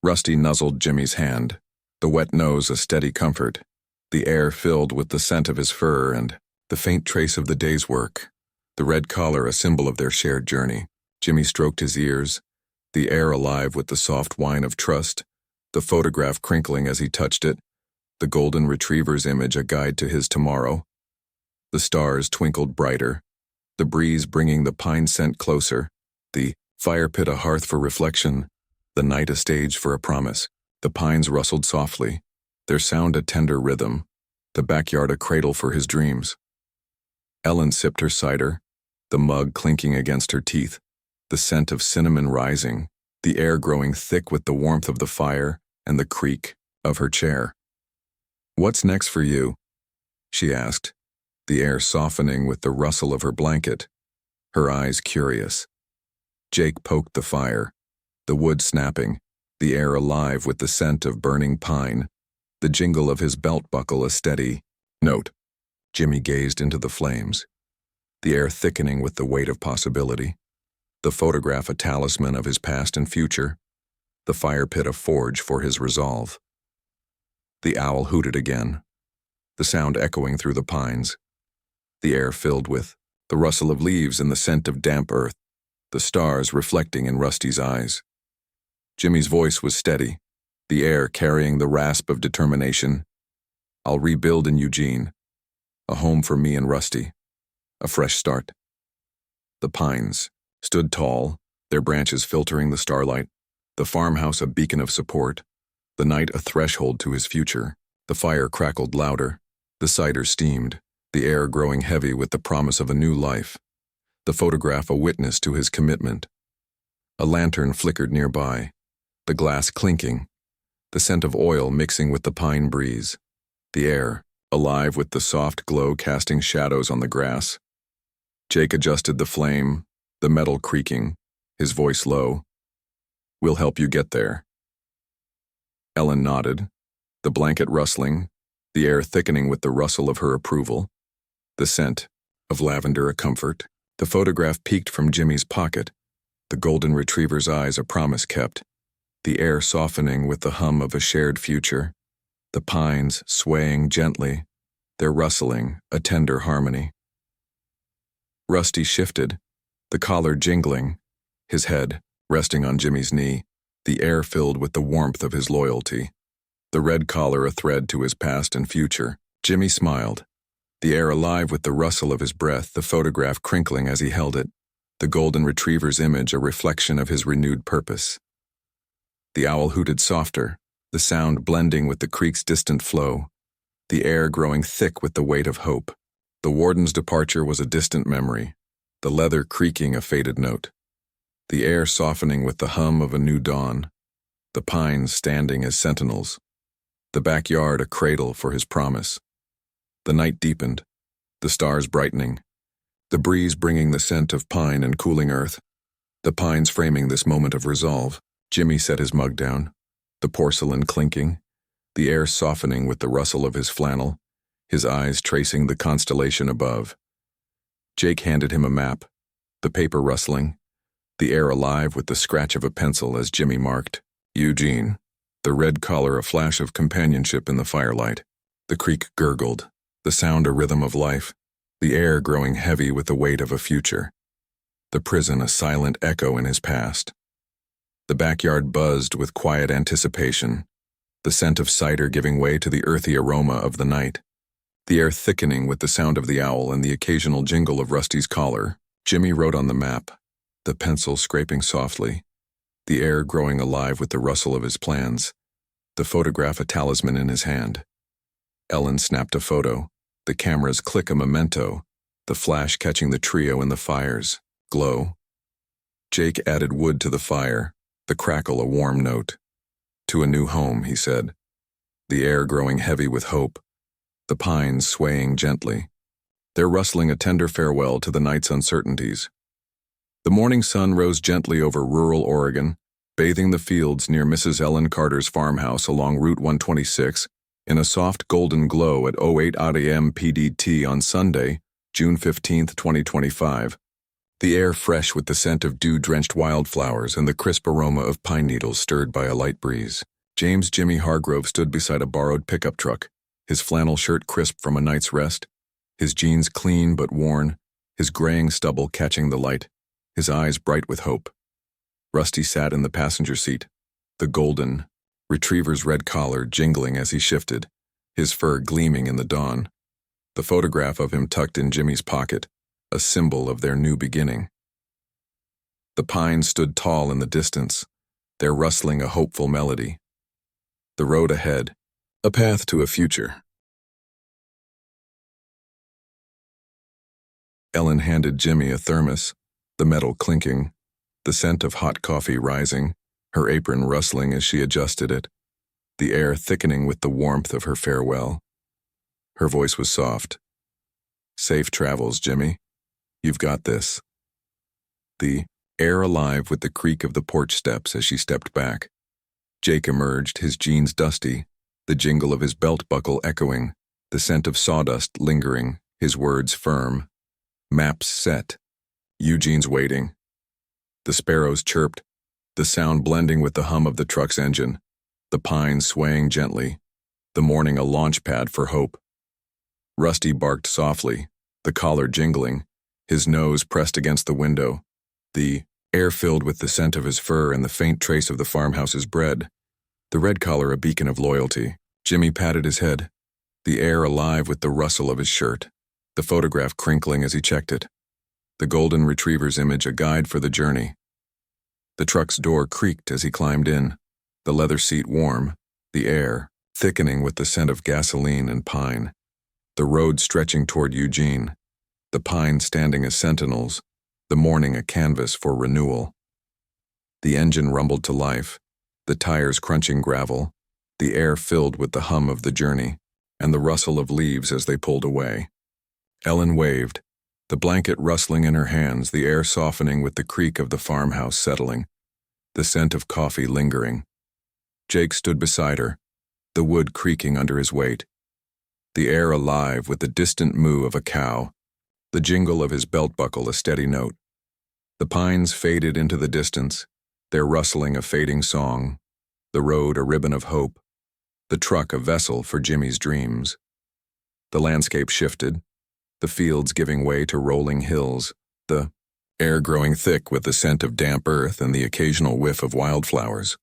Rusty nuzzled Jimmy's hand, the wet nose a steady comfort, the air filled with the scent of his fur and the faint trace of the day's work, the red collar a symbol of their shared journey. Jimmy stroked his ears, the air alive with the soft whine of trust, the photograph crinkling as he touched it, the golden retriever's image a guide to his tomorrow. The stars twinkled brighter, the breeze bringing the pine scent closer, the fire pit a hearth for reflection, the night a stage for a promise. The pines rustled softly, their sound a tender rhythm, the backyard a cradle for his dreams. Ellen sipped her cider, the mug clinking against her teeth, the scent of cinnamon rising, the air growing thick with the warmth of the fire and the creak of her chair. "What's next for you?" she asked, the air softening with the rustle of her blanket, her eyes curious. Jake poked the fire, the wood snapping, the air alive with the scent of burning pine, the jingle of his belt buckle a steady note. Jimmy gazed into the flames, the air thickening with the weight of possibility, the photograph a talisman of his past and future, the fire pit a forge for his resolve. The owl hooted again, the sound echoing through the pines, the air filled with the rustle of leaves and the scent of damp earth, the stars reflecting in Rusty's eyes. Jimmy's voice was steady, the air carrying the rasp of determination. "I'll rebuild in Eugene. A home for me and Rusty. A fresh start." The pines stood tall, their branches filtering the starlight, the farmhouse a beacon of support, the night a threshold to his future. The fire crackled louder, the cider steamed, the air growing heavy with the promise of a new life, the photograph a witness to his commitment. A lantern flickered nearby, the glass clinking, the scent of oil mixing with the pine breeze, the air alive with the soft glow casting shadows on the grass. Jake adjusted the flame, the metal creaking, his voice low. "We'll help you get there." Ellen nodded, the blanket rustling, the air thickening with the rustle of her approval, the scent of lavender a comfort. The photograph peeked from Jimmy's pocket, the golden retriever's eyes a promise kept, the air softening with the hum of a shared future, the pines swaying gently, their rustling a tender harmony. Rusty shifted, the collar jingling, his head resting on Jimmy's knee, the air filled with the warmth of his loyalty, the red collar a thread to his past and future. Jimmy smiled, the air alive with the rustle of his breath, the photograph crinkling as he held it, the golden retriever's image a reflection of his renewed purpose. The owl hooted softer, the sound blending with the creek's distant flow, the air growing thick with the weight of hope. The warden's departure was a distant memory, the leather creaking a faded note, the air softening with the hum of a new dawn, the pines standing as sentinels, the backyard a cradle for his promise. The night deepened, the stars brightening, the breeze bringing the scent of pine and cooling earth, the pines framing this moment of resolve. Jimmy set his mug down, the porcelain clinking, the air softening with the rustle of his flannel, his eyes tracing the constellation above. Jake handed him a map, the paper rustling, the air alive with the scratch of a pencil as Jimmy marked, Eugene, the red collar a flash of companionship in the firelight. The creek gurgled, the sound a rhythm of life, the air growing heavy with the weight of a future. The prison a silent echo in his past. The backyard buzzed with quiet anticipation, the scent of cider giving way to the earthy aroma of the night, the air thickening with the sound of the owl and the occasional jingle of Rusty's collar. Jimmy wrote on the map, the pencil scraping softly, the air growing alive with the rustle of his plans, the photograph a talisman in his hand. Ellen snapped a photo, the camera's click a memento, the flash catching the trio in the fire's glow. Jake added wood to the fire, the crackle a warm note. "To a new home," he said, the air growing heavy with hope, the pines swaying gently, their rustling a tender farewell to the night's uncertainties. The morning sun rose gently over rural Oregon, bathing the fields near Mrs. Ellen Carter's farmhouse along Route 126 in a soft golden glow at 08 a.m. PDT on Sunday, June 15, 2025. The air fresh with the scent of dew-drenched wildflowers and the crisp aroma of pine needles stirred by a light breeze. James Jimmy Hargrove stood beside a borrowed pickup truck, his flannel shirt crisp from a night's rest, his jeans clean but worn, his graying stubble catching the light, his eyes bright with hope. Rusty sat in the passenger seat, the golden retriever's red collar jingling as he shifted, his fur gleaming in the dawn. The photograph of him tucked in Jimmy's pocket, a symbol of their new beginning. The pines stood tall in the distance, their rustling a hopeful melody. The road ahead, a path to a future. Ellen handed Jimmy a thermos, the metal clinking, the scent of hot coffee rising, her apron rustling as she adjusted it, the air thickening with the warmth of her farewell. Her voice was soft. "Safe travels, Jimmy. You've got this." The air alive with the creak of the porch steps as she stepped back. Jake emerged, his jeans dusty, the jingle of his belt buckle echoing, the scent of sawdust lingering, his words firm. "Maps set. Eugene's waiting." The sparrows chirped, the sound blending with the hum of the truck's engine, the pines swaying gently, the morning a launch pad for hope. Rusty barked softly, the collar jingling, his nose pressed against the window, the air filled with the scent of his fur and the faint trace of the farmhouse's bread. The red collar a beacon of loyalty. Jimmy patted his head, the air alive with the rustle of his shirt, the photograph crinkling as he checked it. The golden retriever's image a guide for the journey. The truck's door creaked as he climbed in, the leather seat warm, the air thickening with the scent of gasoline and pine. The road stretching toward Eugene, the pines standing as sentinels, the morning a canvas for renewal. The engine rumbled to life, the tires crunching gravel, the air filled with the hum of the journey, and the rustle of leaves as they pulled away. Ellen waved, the blanket rustling in her hands, the air softening with the creak of the farmhouse settling, the scent of coffee lingering. Jake stood beside her, the wood creaking under his weight, the air alive with the distant moo of a cow, the jingle of his belt buckle a steady note. The pines faded into the distance, their rustling a fading song, the road a ribbon of hope, the truck a vessel for Jimmy's dreams. The landscape shifted, the fields giving way to rolling hills, the air growing thick with the scent of damp earth and the occasional whiff of wildflowers.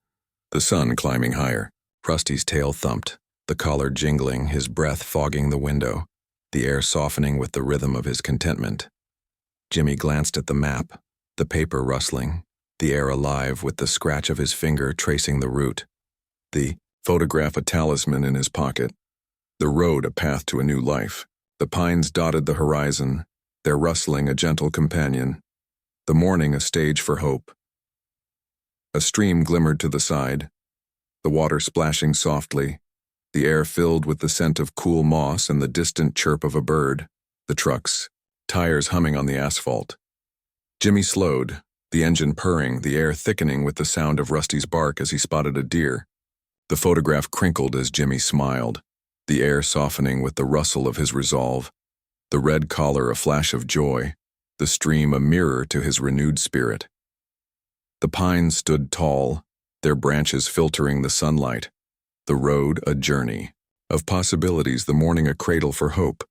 The sun climbing higher. Rusty's tail thumped, the collar jingling, his breath fogging the window, the air softening with the rhythm of his contentment. Jimmy glanced at the map, the paper rustling, the air alive with the scratch of his finger tracing the route, the photograph a talisman in his pocket, the road a path to a new life. The pines dotted the horizon, their rustling a gentle companion, the morning a stage for hope. A stream glimmered to the side, the water splashing softly, the air filled with the scent of cool moss and the distant chirp of a bird, the truck's tires humming on the asphalt. Jimmy slowed, the engine purring, the air thickening with the sound of Rusty's bark as he spotted a deer. The photograph crinkled as Jimmy smiled, the air softening with the rustle of his resolve, the red collar a flash of joy, the stream a mirror to his renewed spirit. The pines stood tall, their branches filtering the sunlight, the road a journey of possibilities, the morning a cradle for hope.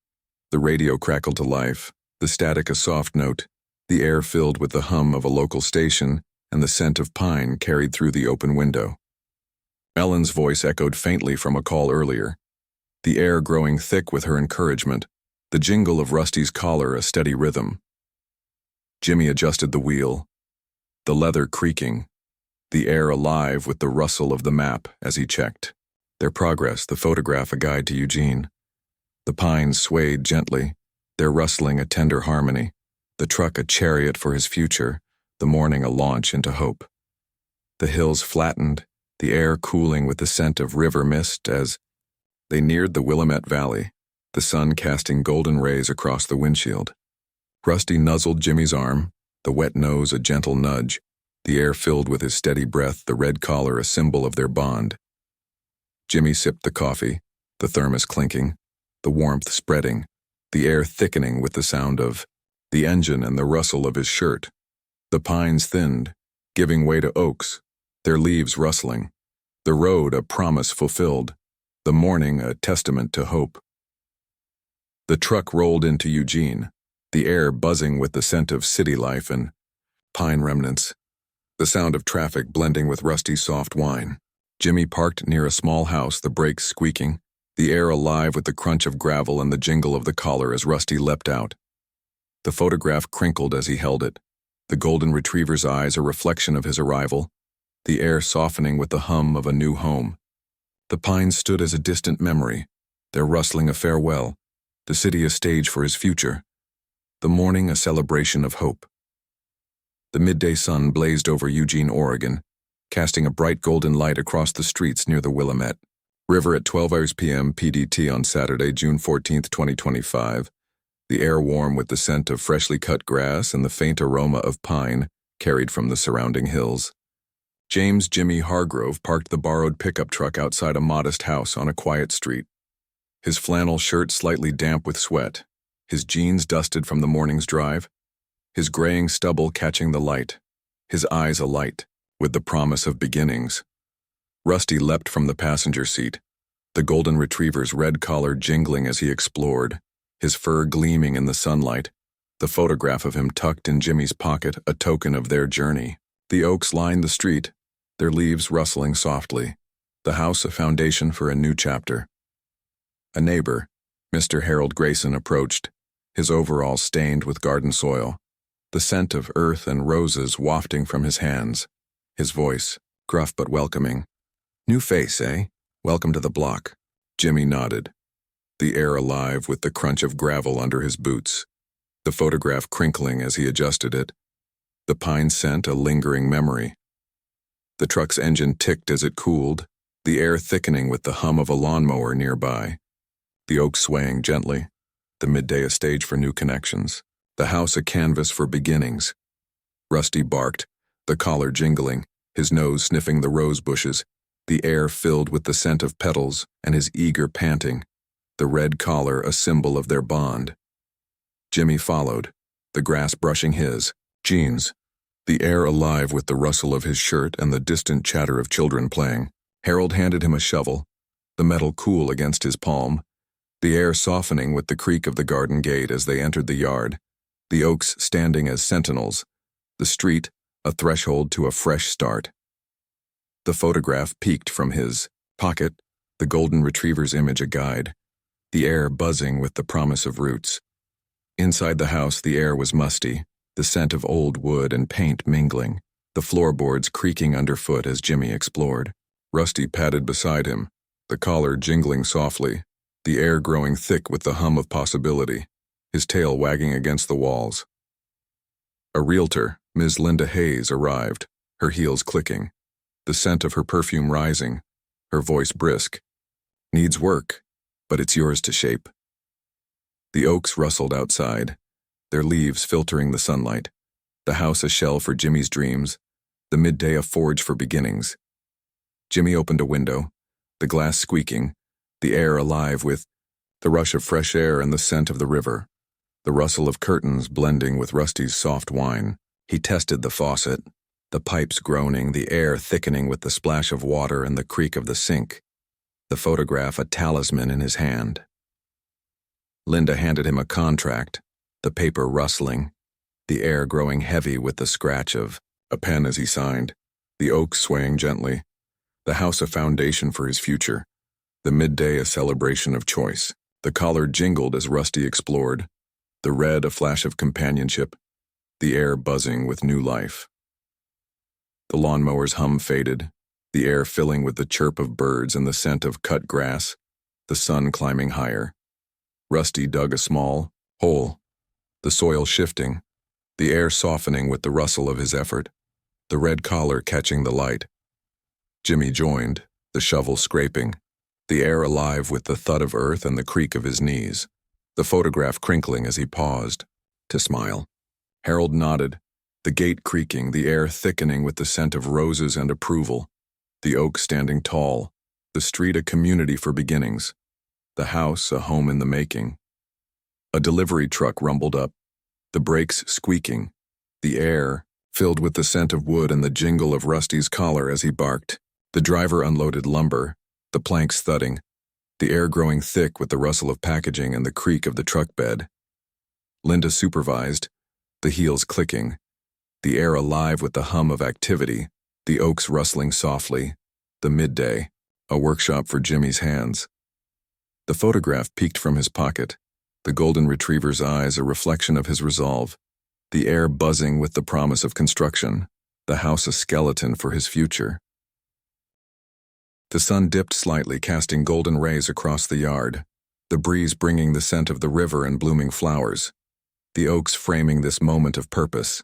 The radio crackled to life, the static a soft note, the air filled with the hum of a local station and the scent of pine carried through the open window. Ellen's voice echoed faintly from a call earlier, the air growing thick with her encouragement, the jingle of Rusty's collar a steady rhythm. Jimmy adjusted the wheel, the leather creaking, the air alive with the rustle of the map as he checked. Their progress, the photograph a guide to Eugene. The pines swayed gently, their rustling a tender harmony, the truck a chariot for his future, the morning a launch into hope. The hills flattened, the air cooling with the scent of river mist as they neared the Willamette Valley, the sun casting golden rays across the windshield. Rusty nuzzled Jimmy's arm, the wet nose a gentle nudge, the air filled with his steady breath, the red collar a symbol of their bond. Jimmy sipped the coffee, the thermos clinking, the warmth spreading, the air thickening with the sound of the engine and the rustle of his shirt. The pines thinned, giving way to oaks, their leaves rustling, the road a promise fulfilled, the morning a testament to hope. The truck rolled into Eugene, the air buzzing with the scent of city life and pine remnants, the sound of traffic blending with Rusty's soft whine. Jimmy parked near a small house, the brakes squeaking, the air alive with the crunch of gravel and the jingle of the collar as Rusty leapt out. The photograph crinkled as he held it, the golden retriever's eyes a reflection of his arrival, the air softening with the hum of a new home. The pines stood as a distant memory, their rustling a farewell, the city a stage for his future, the morning a celebration of hope. The midday sun blazed over Eugene, Oregon, casting a bright golden light across the streets near the Willamette. River at 12 hours p.m. PDT on Saturday, June 14, 2025. The air warm with the scent of freshly cut grass and the faint aroma of pine carried from the surrounding hills. James Jimmy Hargrove parked the borrowed pickup truck outside a modest house on a quiet street. His flannel shirt slightly damp with sweat, his jeans dusted from the morning's drive, his graying stubble catching the light, his eyes alight with the promise of beginnings. Rusty leapt from the passenger seat, the golden retriever's red collar jingling as he explored, his fur gleaming in the sunlight, the photograph of him tucked in Jimmy's pocket a token of their journey. The oaks lined the street, their leaves rustling softly, the house a foundation for a new chapter. A neighbor, Mr. Harold Grayson, approached, his overalls stained with garden soil, the scent of earth and roses wafting from his hands, his voice, gruff but welcoming. "New face, eh? Welcome to the block." Jimmy nodded, the air alive with the crunch of gravel under his boots, the photograph crinkling as he adjusted it, the pine scent a lingering memory. The truck's engine ticked as it cooled, the air thickening with the hum of a lawnmower nearby, the oak swaying gently, the midday a stage for new connections, the house a canvas for beginnings. Rusty barked, the collar jingling, his nose sniffing the rose bushes, the air filled with the scent of petals and his eager panting, the red collar a symbol of their bond. Jimmy followed, the grass brushing his jeans, the air alive with the rustle of his shirt and the distant chatter of children playing. Harold handed him a shovel, the metal cool against his palm, the air softening with the creak of the garden gate as they entered the yard, the oaks standing as sentinels, the street a threshold to a fresh start. The photograph peeked from his pocket, the golden retriever's image a guide, the air buzzing with the promise of roots. Inside the house, the air was musty, the scent of old wood and paint mingling, the floorboards creaking underfoot as Jimmy explored. Rusty padded beside him, the collar jingling softly, the air growing thick with the hum of possibility, his tail wagging against the walls. A realtor, Ms. Linda Hayes, arrived, her heels clicking, the scent of her perfume rising, her voice brisk. "Needs work, but it's yours to shape." The oaks rustled outside, their leaves filtering the sunlight, the house a shell for Jimmy's dreams, the midday a forge for beginnings. Jimmy opened a window, the glass squeaking, the air alive with the rush of fresh air and the scent of the river, the rustle of curtains blending with Rusty's soft whine. He tested the faucet, the pipes groaning, the air thickening with the splash of water and the creak of the sink, the photograph a talisman in his hand. Linda handed him a contract, the paper rustling, the air growing heavy with the scratch of a pen as he signed, the oak swaying gently, the house a foundation for his future, the midday a celebration of choice. The collar jingled as Rusty explored, the red a flash of companionship, the air buzzing with new life. The lawnmower's hum faded, the air filling with the chirp of birds and the scent of cut grass, the sun climbing higher. Rusty dug a small hole, the soil shifting, the air softening with the rustle of his effort, the red collar catching the light. Jimmy joined, the shovel scraping, the air alive with the thud of earth and the creak of his knees, the photograph crinkling as he paused to smile. Harold nodded, the gate creaking, the air thickening with the scent of roses and approval, the oak standing tall, the street a community for beginnings, the house a home in the making. A delivery truck rumbled up, the brakes squeaking, the air filled with the scent of wood and the jingle of Rusty's collar as he barked. The driver unloaded lumber, the planks thudding, the air growing thick with the rustle of packaging and the creak of the truck bed. Linda supervised, the heels clicking, the air alive with the hum of activity, the oaks rustling softly, the midday, a workshop for Jimmy's hands. The photograph peeked from his pocket, the golden retriever's eyes a reflection of his resolve, the air buzzing with the promise of construction, the house a skeleton for his future. The sun dipped slightly, casting golden rays across the yard, the breeze bringing the scent of the river and blooming flowers, the oaks framing this moment of purpose.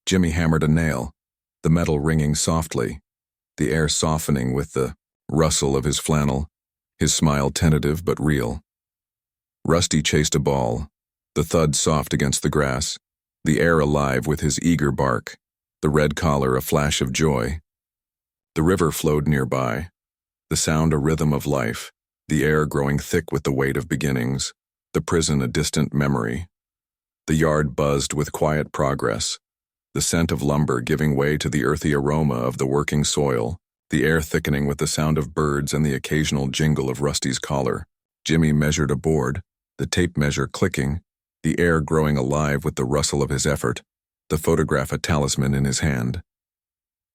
Jimmy hammered a nail, the metal ringing softly, the air softening with the rustle of his flannel, his smile tentative but real. Rusty chased a ball, the thud soft against the grass, the air alive with his eager bark, the red collar a flash of joy. The river flowed nearby, the sound a rhythm of life, the air growing thick with the weight of beginnings, the prison a distant memory. The yard buzzed with quiet progress, the scent of lumber giving way to the earthy aroma of the working soil, the air thickening with the sound of birds and the occasional jingle of Rusty's collar. Jimmy measured a board, the tape measure clicking, the air growing alive with the rustle of his effort, the photograph a talisman in his hand.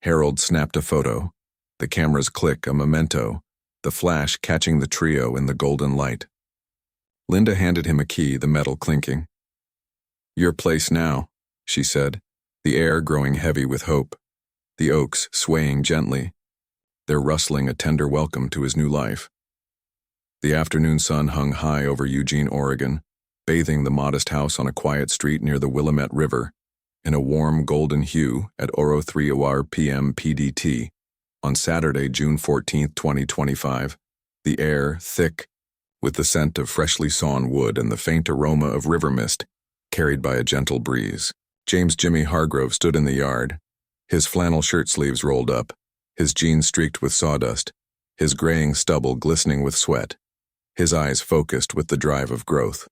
Harold snapped a photo, the camera's click a memento, the flash catching the trio in the golden light. Linda handed him a key, the metal clinking. "Your place now," she said, the air growing heavy with hope, the oaks swaying gently, their rustling a tender welcome to his new life. The afternoon sun hung high over Eugene, Oregon, bathing the modest house on a quiet street near the Willamette River, in a warm golden hue at 03:00 p.m. PDT, on Saturday, June 14, 2025, the air thick with the scent of freshly sawn wood and the faint aroma of river mist, carried by a gentle breeze. James Jimmy Hargrove stood in the yard, his flannel shirt sleeves rolled up, his jeans streaked with sawdust, his graying stubble glistening with sweat, his eyes focused with the drive of growth.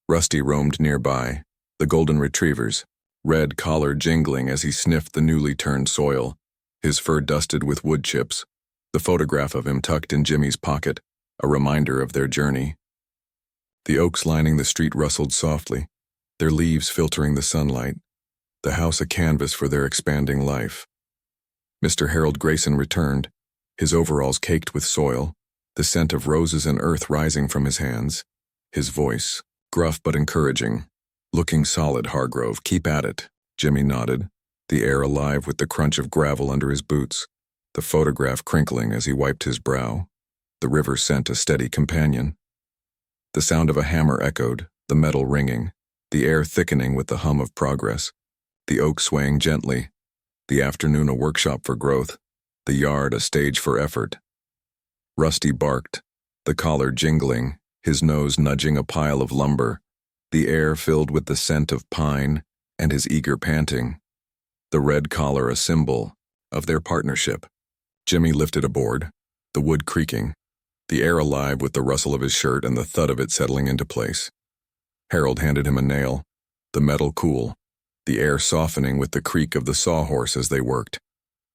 Rusty roamed nearby, the golden retrievers, red collar jingling as he sniffed the newly turned soil, his fur dusted with wood chips, the photograph of him tucked in Jimmy's pocket, a reminder of their journey. The oaks lining the street rustled softly, their leaves filtering the sunlight, the house a canvas for their expanding life. Mr. Harold Grayson returned, his overalls caked with soil, the scent of roses and earth rising from his hands, his voice, gruff but encouraging. "Looking solid, Hargrove, keep at it." Jimmy nodded, the air alive with the crunch of gravel under his boots, the photograph crinkling as he wiped his brow. The river sent a steady companion. The sound of a hammer echoed, the metal ringing, the air thickening with the hum of progress, the oak swaying gently, the afternoon a workshop for growth, the yard a stage for effort. Rusty barked, the collar jingling, his nose nudging a pile of lumber, the air filled with the scent of pine and his eager panting, the red collar a symbol of their partnership. Jimmy lifted a board, the wood creaking, the air alive with the rustle of his shirt and the thud of it settling into place. Harold handed him a nail, the metal cool, the air softening with the creak of the sawhorse as they worked,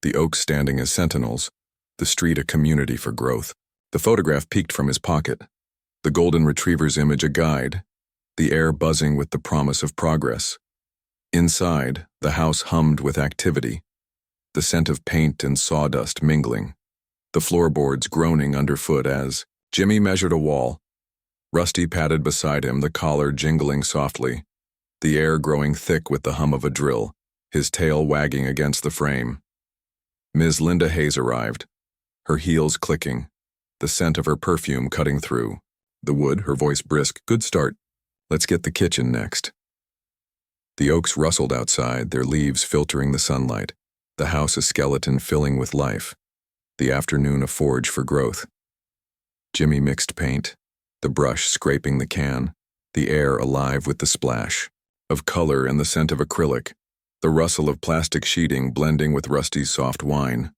the oaks standing as sentinels, the street a community for growth. The photograph peeked from his pocket, the golden retriever's image a guide, the air buzzing with the promise of progress. Inside, the house hummed with activity, the scent of paint and sawdust mingling, the floorboards groaning underfoot as Jimmy measured a wall. Rusty padded beside him, the collar jingling softly, the air growing thick with the hum of a drill, his tail wagging against the frame. Ms. Linda Hayes arrived, her heels clicking, the scent of her perfume cutting through. The wood, her voice brisk. "Good start. Let's get the kitchen next." The oaks rustled outside, their leaves filtering the sunlight, the house a skeleton filling with life, the afternoon a forge for growth. Jimmy mixed paint, the brush scraping the can, the air alive with the splash of color and the scent of acrylic, the rustle of plastic sheeting blending with Rusty's soft whine.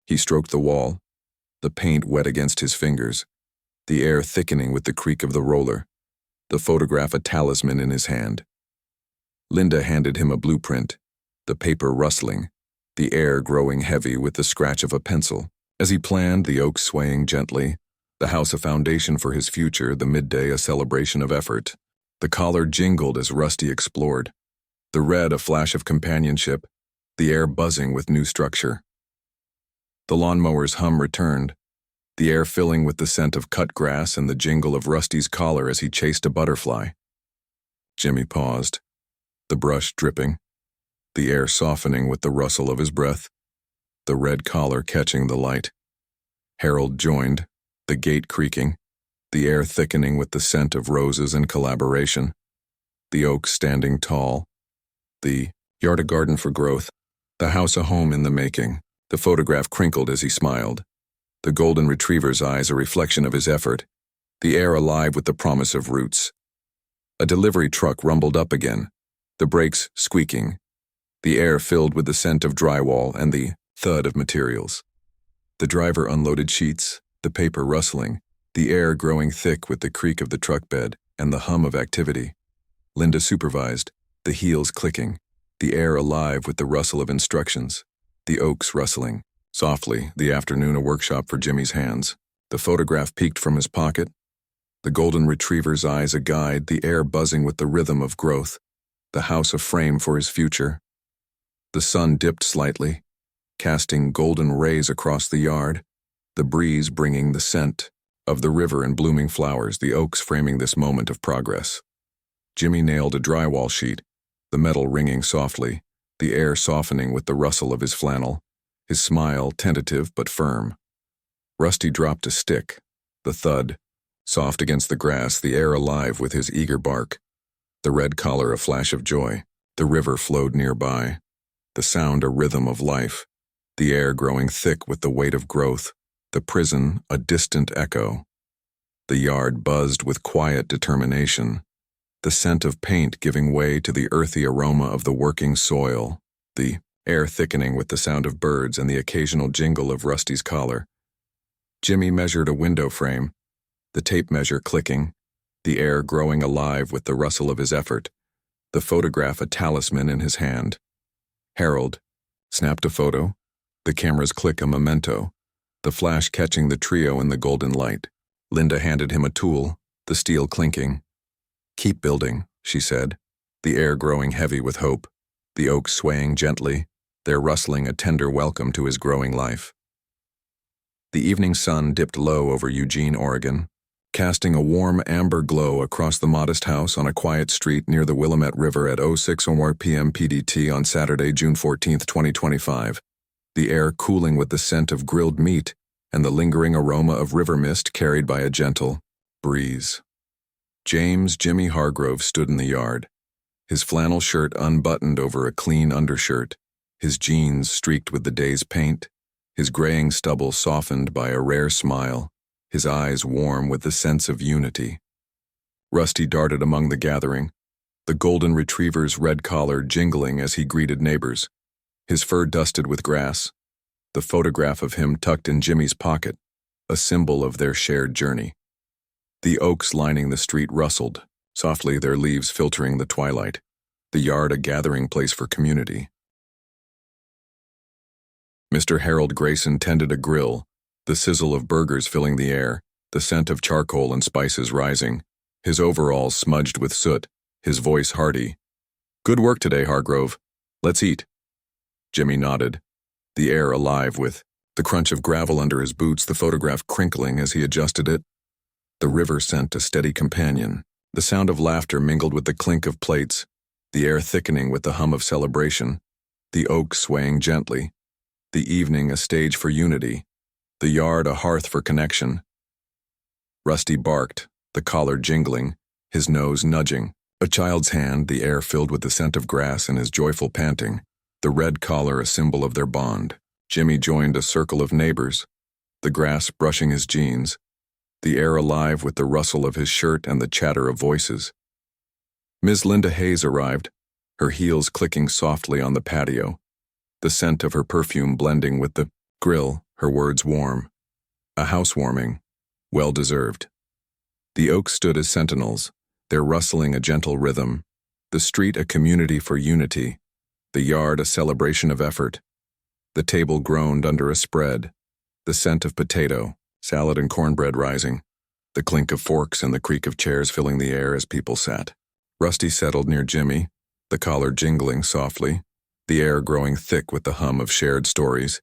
He stroked the wall, the paint wet against his fingers, the air thickening with the creak of the roller, the photograph a talisman in his hand. Linda handed him a blueprint, the paper rustling, the air growing heavy with the scratch of a pencil. As he planned, the oaks swaying gently, the house a foundation for his future, the midday a celebration of effort. The collar jingled as Rusty explored, the red a flash of companionship, the air buzzing with new structure. The lawnmower's hum returned, the air filling with the scent of cut grass and the jingle of Rusty's collar as he chased a butterfly. Jimmy paused, the brush dripping, the air softening with the rustle of his breath, the red collar catching the light. Harold joined, the gate creaking, the air thickening with the scent of roses and collaboration, the oak standing tall, the yard a garden for growth, the house a home in the making. The photograph crinkled as he smiled, the golden retriever's eyes a reflection of his effort, the air alive with the promise of roots. A delivery truck rumbled up again, the brakes squeaking, the air filled with the scent of drywall and the thud of materials. The driver unloaded sheets, the paper rustling, the air growing thick with the creak of the truck bed and the hum of activity. Linda supervised, the heels clicking, the air alive with the rustle of instructions, the oaks rustling. Softly, the afternoon a workshop for Jimmy's hands. The photograph peeked from his pocket, the golden retriever's eyes a guide, the air buzzing with the rhythm of growth, the house a frame for his future. The sun dipped slightly, casting golden rays across the yard, the breeze bringing the scent of the river and blooming flowers, the oaks framing this moment of progress. Jimmy nailed a drywall sheet, the metal ringing softly, the air softening with the rustle of his flannel, his smile tentative but firm. Rusty dropped a stick, the thud, soft against the grass, the air alive with his eager bark. The red collar a flash of joy, the river flowed nearby, the sound a rhythm of life, the air growing thick with the weight of growth, the prison a distant echo. The yard buzzed with quiet determination, the scent of paint giving way to the earthy aroma of the working soil, the air thickening with the sound of birds and the occasional jingle of Rusty's collar. Jimmy measured a window frame, the tape measure clicking, the air growing alive with the rustle of his effort, the photograph a talisman in his hand. Harold snapped a photo, the camera's click a memento, the flash catching the trio in the golden light. Linda handed him a tool, the steel clinking. "Keep building," she said, the air growing heavy with hope, the oaks swaying gently, their rustling a tender welcome to his growing life. The evening sun dipped low over Eugene, Oregon, casting a warm amber glow across the modest house on a quiet street near the Willamette River at 06:04 p.m. PDT on Saturday, June 14, 2025, the air cooling with the scent of grilled meat and the lingering aroma of river mist carried by a gentle breeze. James Jimmy Hargrove stood in the yard, his flannel shirt unbuttoned over a clean undershirt, his jeans streaked with the day's paint, his graying stubble softened by a rare smile, his eyes warm with the sense of unity. Rusty darted among the gathering, the golden retriever's red collar jingling as he greeted neighbors, his fur dusted with grass, the photograph of him tucked in Jimmy's pocket, a symbol of their shared journey. The oaks lining the street rustled, softly their leaves filtering the twilight, the yard a gathering place for community. Mr. Harold Grayson tended a grill, the sizzle of burgers filling the air, the scent of charcoal and spices rising, his overalls smudged with soot, his voice hearty. "Good work today, Hargrove. Let's eat." Jimmy nodded, the air alive with the crunch of gravel under his boots, the photograph crinkling as he adjusted it. The river sent a steady companion, the sound of laughter mingled with the clink of plates, the air thickening with the hum of celebration, the oak swaying gently, the evening a stage for unity, the yard a hearth for connection. Rusty barked, the collar jingling, his nose nudging, a child's hand, the air filled with the scent of grass and his joyful panting, the red collar a symbol of their bond. Jimmy joined a circle of neighbors, the grass brushing his jeans, the air alive with the rustle of his shirt and the chatter of voices. Ms. Linda Hayes arrived, her heels clicking softly on the patio, the scent of her perfume blending with the grill, her words warm. A housewarming, well-deserved. The oaks stood as sentinels, their rustling a gentle rhythm, the street a community for unity, the yard a celebration of effort. The table groaned under a spread, the scent of potato, salad and cornbread rising, the clink of forks and the creak of chairs filling the air as people sat. Rusty settled near Jimmy, the collar jingling softly, the air growing thick with the hum of shared stories,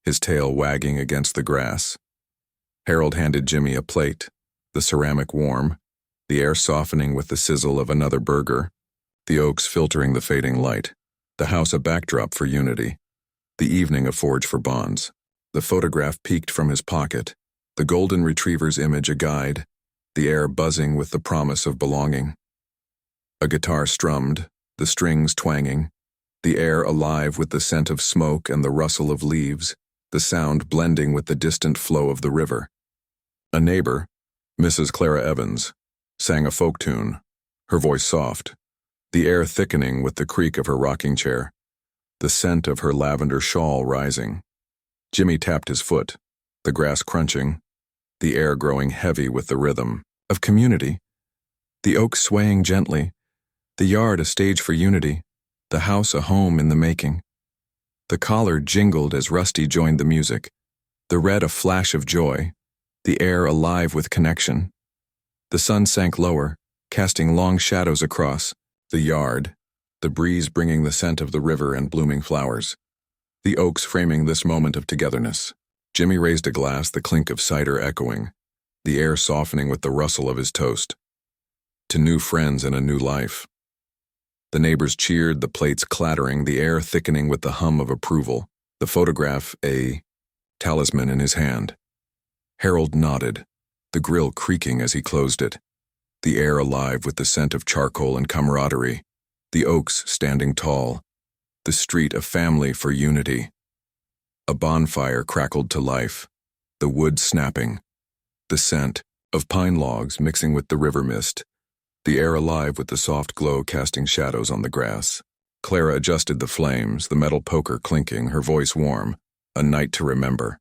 his tail wagging against the grass. Harold handed Jimmy a plate, the ceramic warm, the air softening with the sizzle of another burger, the oaks filtering the fading light, the house a backdrop for unity, the evening a forge for bonds. The photograph peeked from his pocket, the golden retriever's image a guide, the air buzzing with the promise of belonging. A guitar strummed, the strings twanging, the air alive with the scent of smoke and the rustle of leaves, the sound blending with the distant flow of the river. A neighbor, Mrs. Clara Evans, sang a folk tune, her voice soft, the air thickening with the creak of her rocking chair, the scent of her lavender shawl rising. Jimmy tapped his foot, the grass crunching, the air growing heavy with the rhythm of community, the oaks swaying gently, the yard a stage for unity, the house a home in the making. The collar jingled as Rusty joined the music, the red a flash of joy, the air alive with connection. The sun sank lower, casting long shadows across the yard, the breeze bringing the scent of the river and blooming flowers, the oaks framing this moment of togetherness. Jimmy raised a glass, the clink of cider echoing, the air softening with the rustle of his toast. To new friends and a new life. The neighbors cheered, the plates clattering, the air thickening with the hum of approval, the photograph a talisman in his hand. Harold nodded, the grill creaking as he closed it, the air alive with the scent of charcoal and camaraderie, the oaks standing tall, the street a family for unity. A bonfire crackled to life, the wood snapping, the scent of pine logs mixing with the river mist, the air alive with the soft glow casting shadows on the grass. Clara adjusted the flames, the metal poker clinking, her voice warm, a night to remember.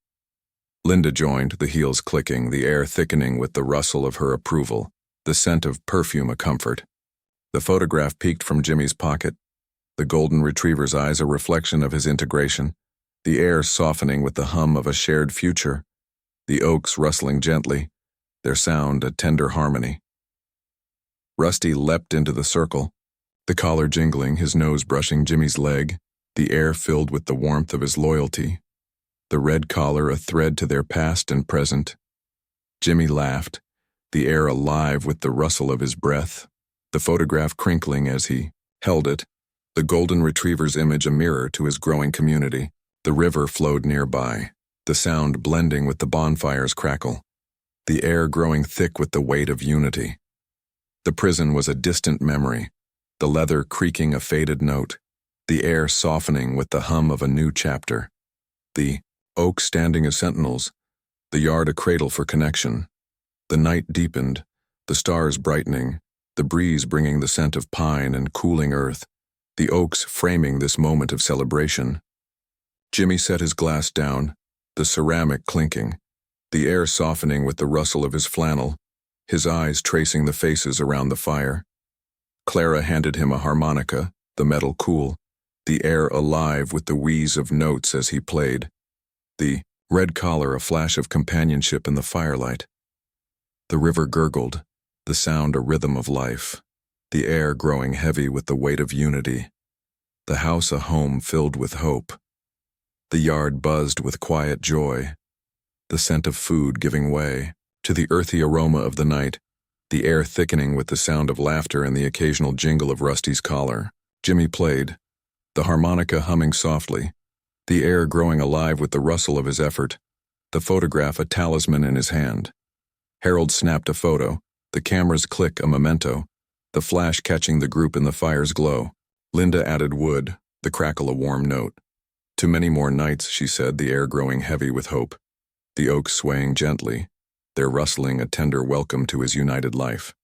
Linda joined, the heels clicking, the air thickening with the rustle of her approval, the scent of perfume a comfort. The photograph peeked from Jimmy's pocket, the golden retriever's eyes a reflection of his integration, the air softening with the hum of a shared future, the oaks rustling gently, their sound a tender harmony. Rusty leapt into the circle, the collar jingling, his nose brushing Jimmy's leg, the air filled with the warmth of his loyalty, the red collar a thread to their past and present. Jimmy laughed, the air alive with the rustle of his breath, the photograph crinkling as he held it, the golden retriever's image a mirror to his growing community. The river flowed nearby, the sound blending with the bonfire's crackle, the air growing thick with the weight of unity. The prison was a distant memory, the leather creaking a faded note, the air softening with the hum of a new chapter, the oaks standing as sentinels, the yard a cradle for connection. The night deepened, the stars brightening, the breeze bringing the scent of pine and cooling earth, the oaks framing this moment of celebration. Jimmy set his glass down, the ceramic clinking, the air softening with the rustle of his flannel, his eyes tracing the faces around the fire. Clara handed him a harmonica, the metal cool, the air alive with the wheeze of notes as he played, the red collar a flash of companionship in the firelight. The river gurgled, the sound a rhythm of life, the air growing heavy with the weight of unity, the house a home filled with hope. The yard buzzed with quiet joy, the scent of food giving way to the earthy aroma of the night, the air thickening with the sound of laughter and the occasional jingle of Rusty's collar. Jimmy played, the harmonica humming softly, the air growing alive with the rustle of his effort, the photograph a talisman in his hand. Harold snapped a photo, the camera's click a memento, the flash catching the group in the fire's glow. Linda added wood, the crackle a warm note. Too many more nights, she said, the air growing heavy with hope, the oaks swaying gently, their rustling a tender welcome to his united life.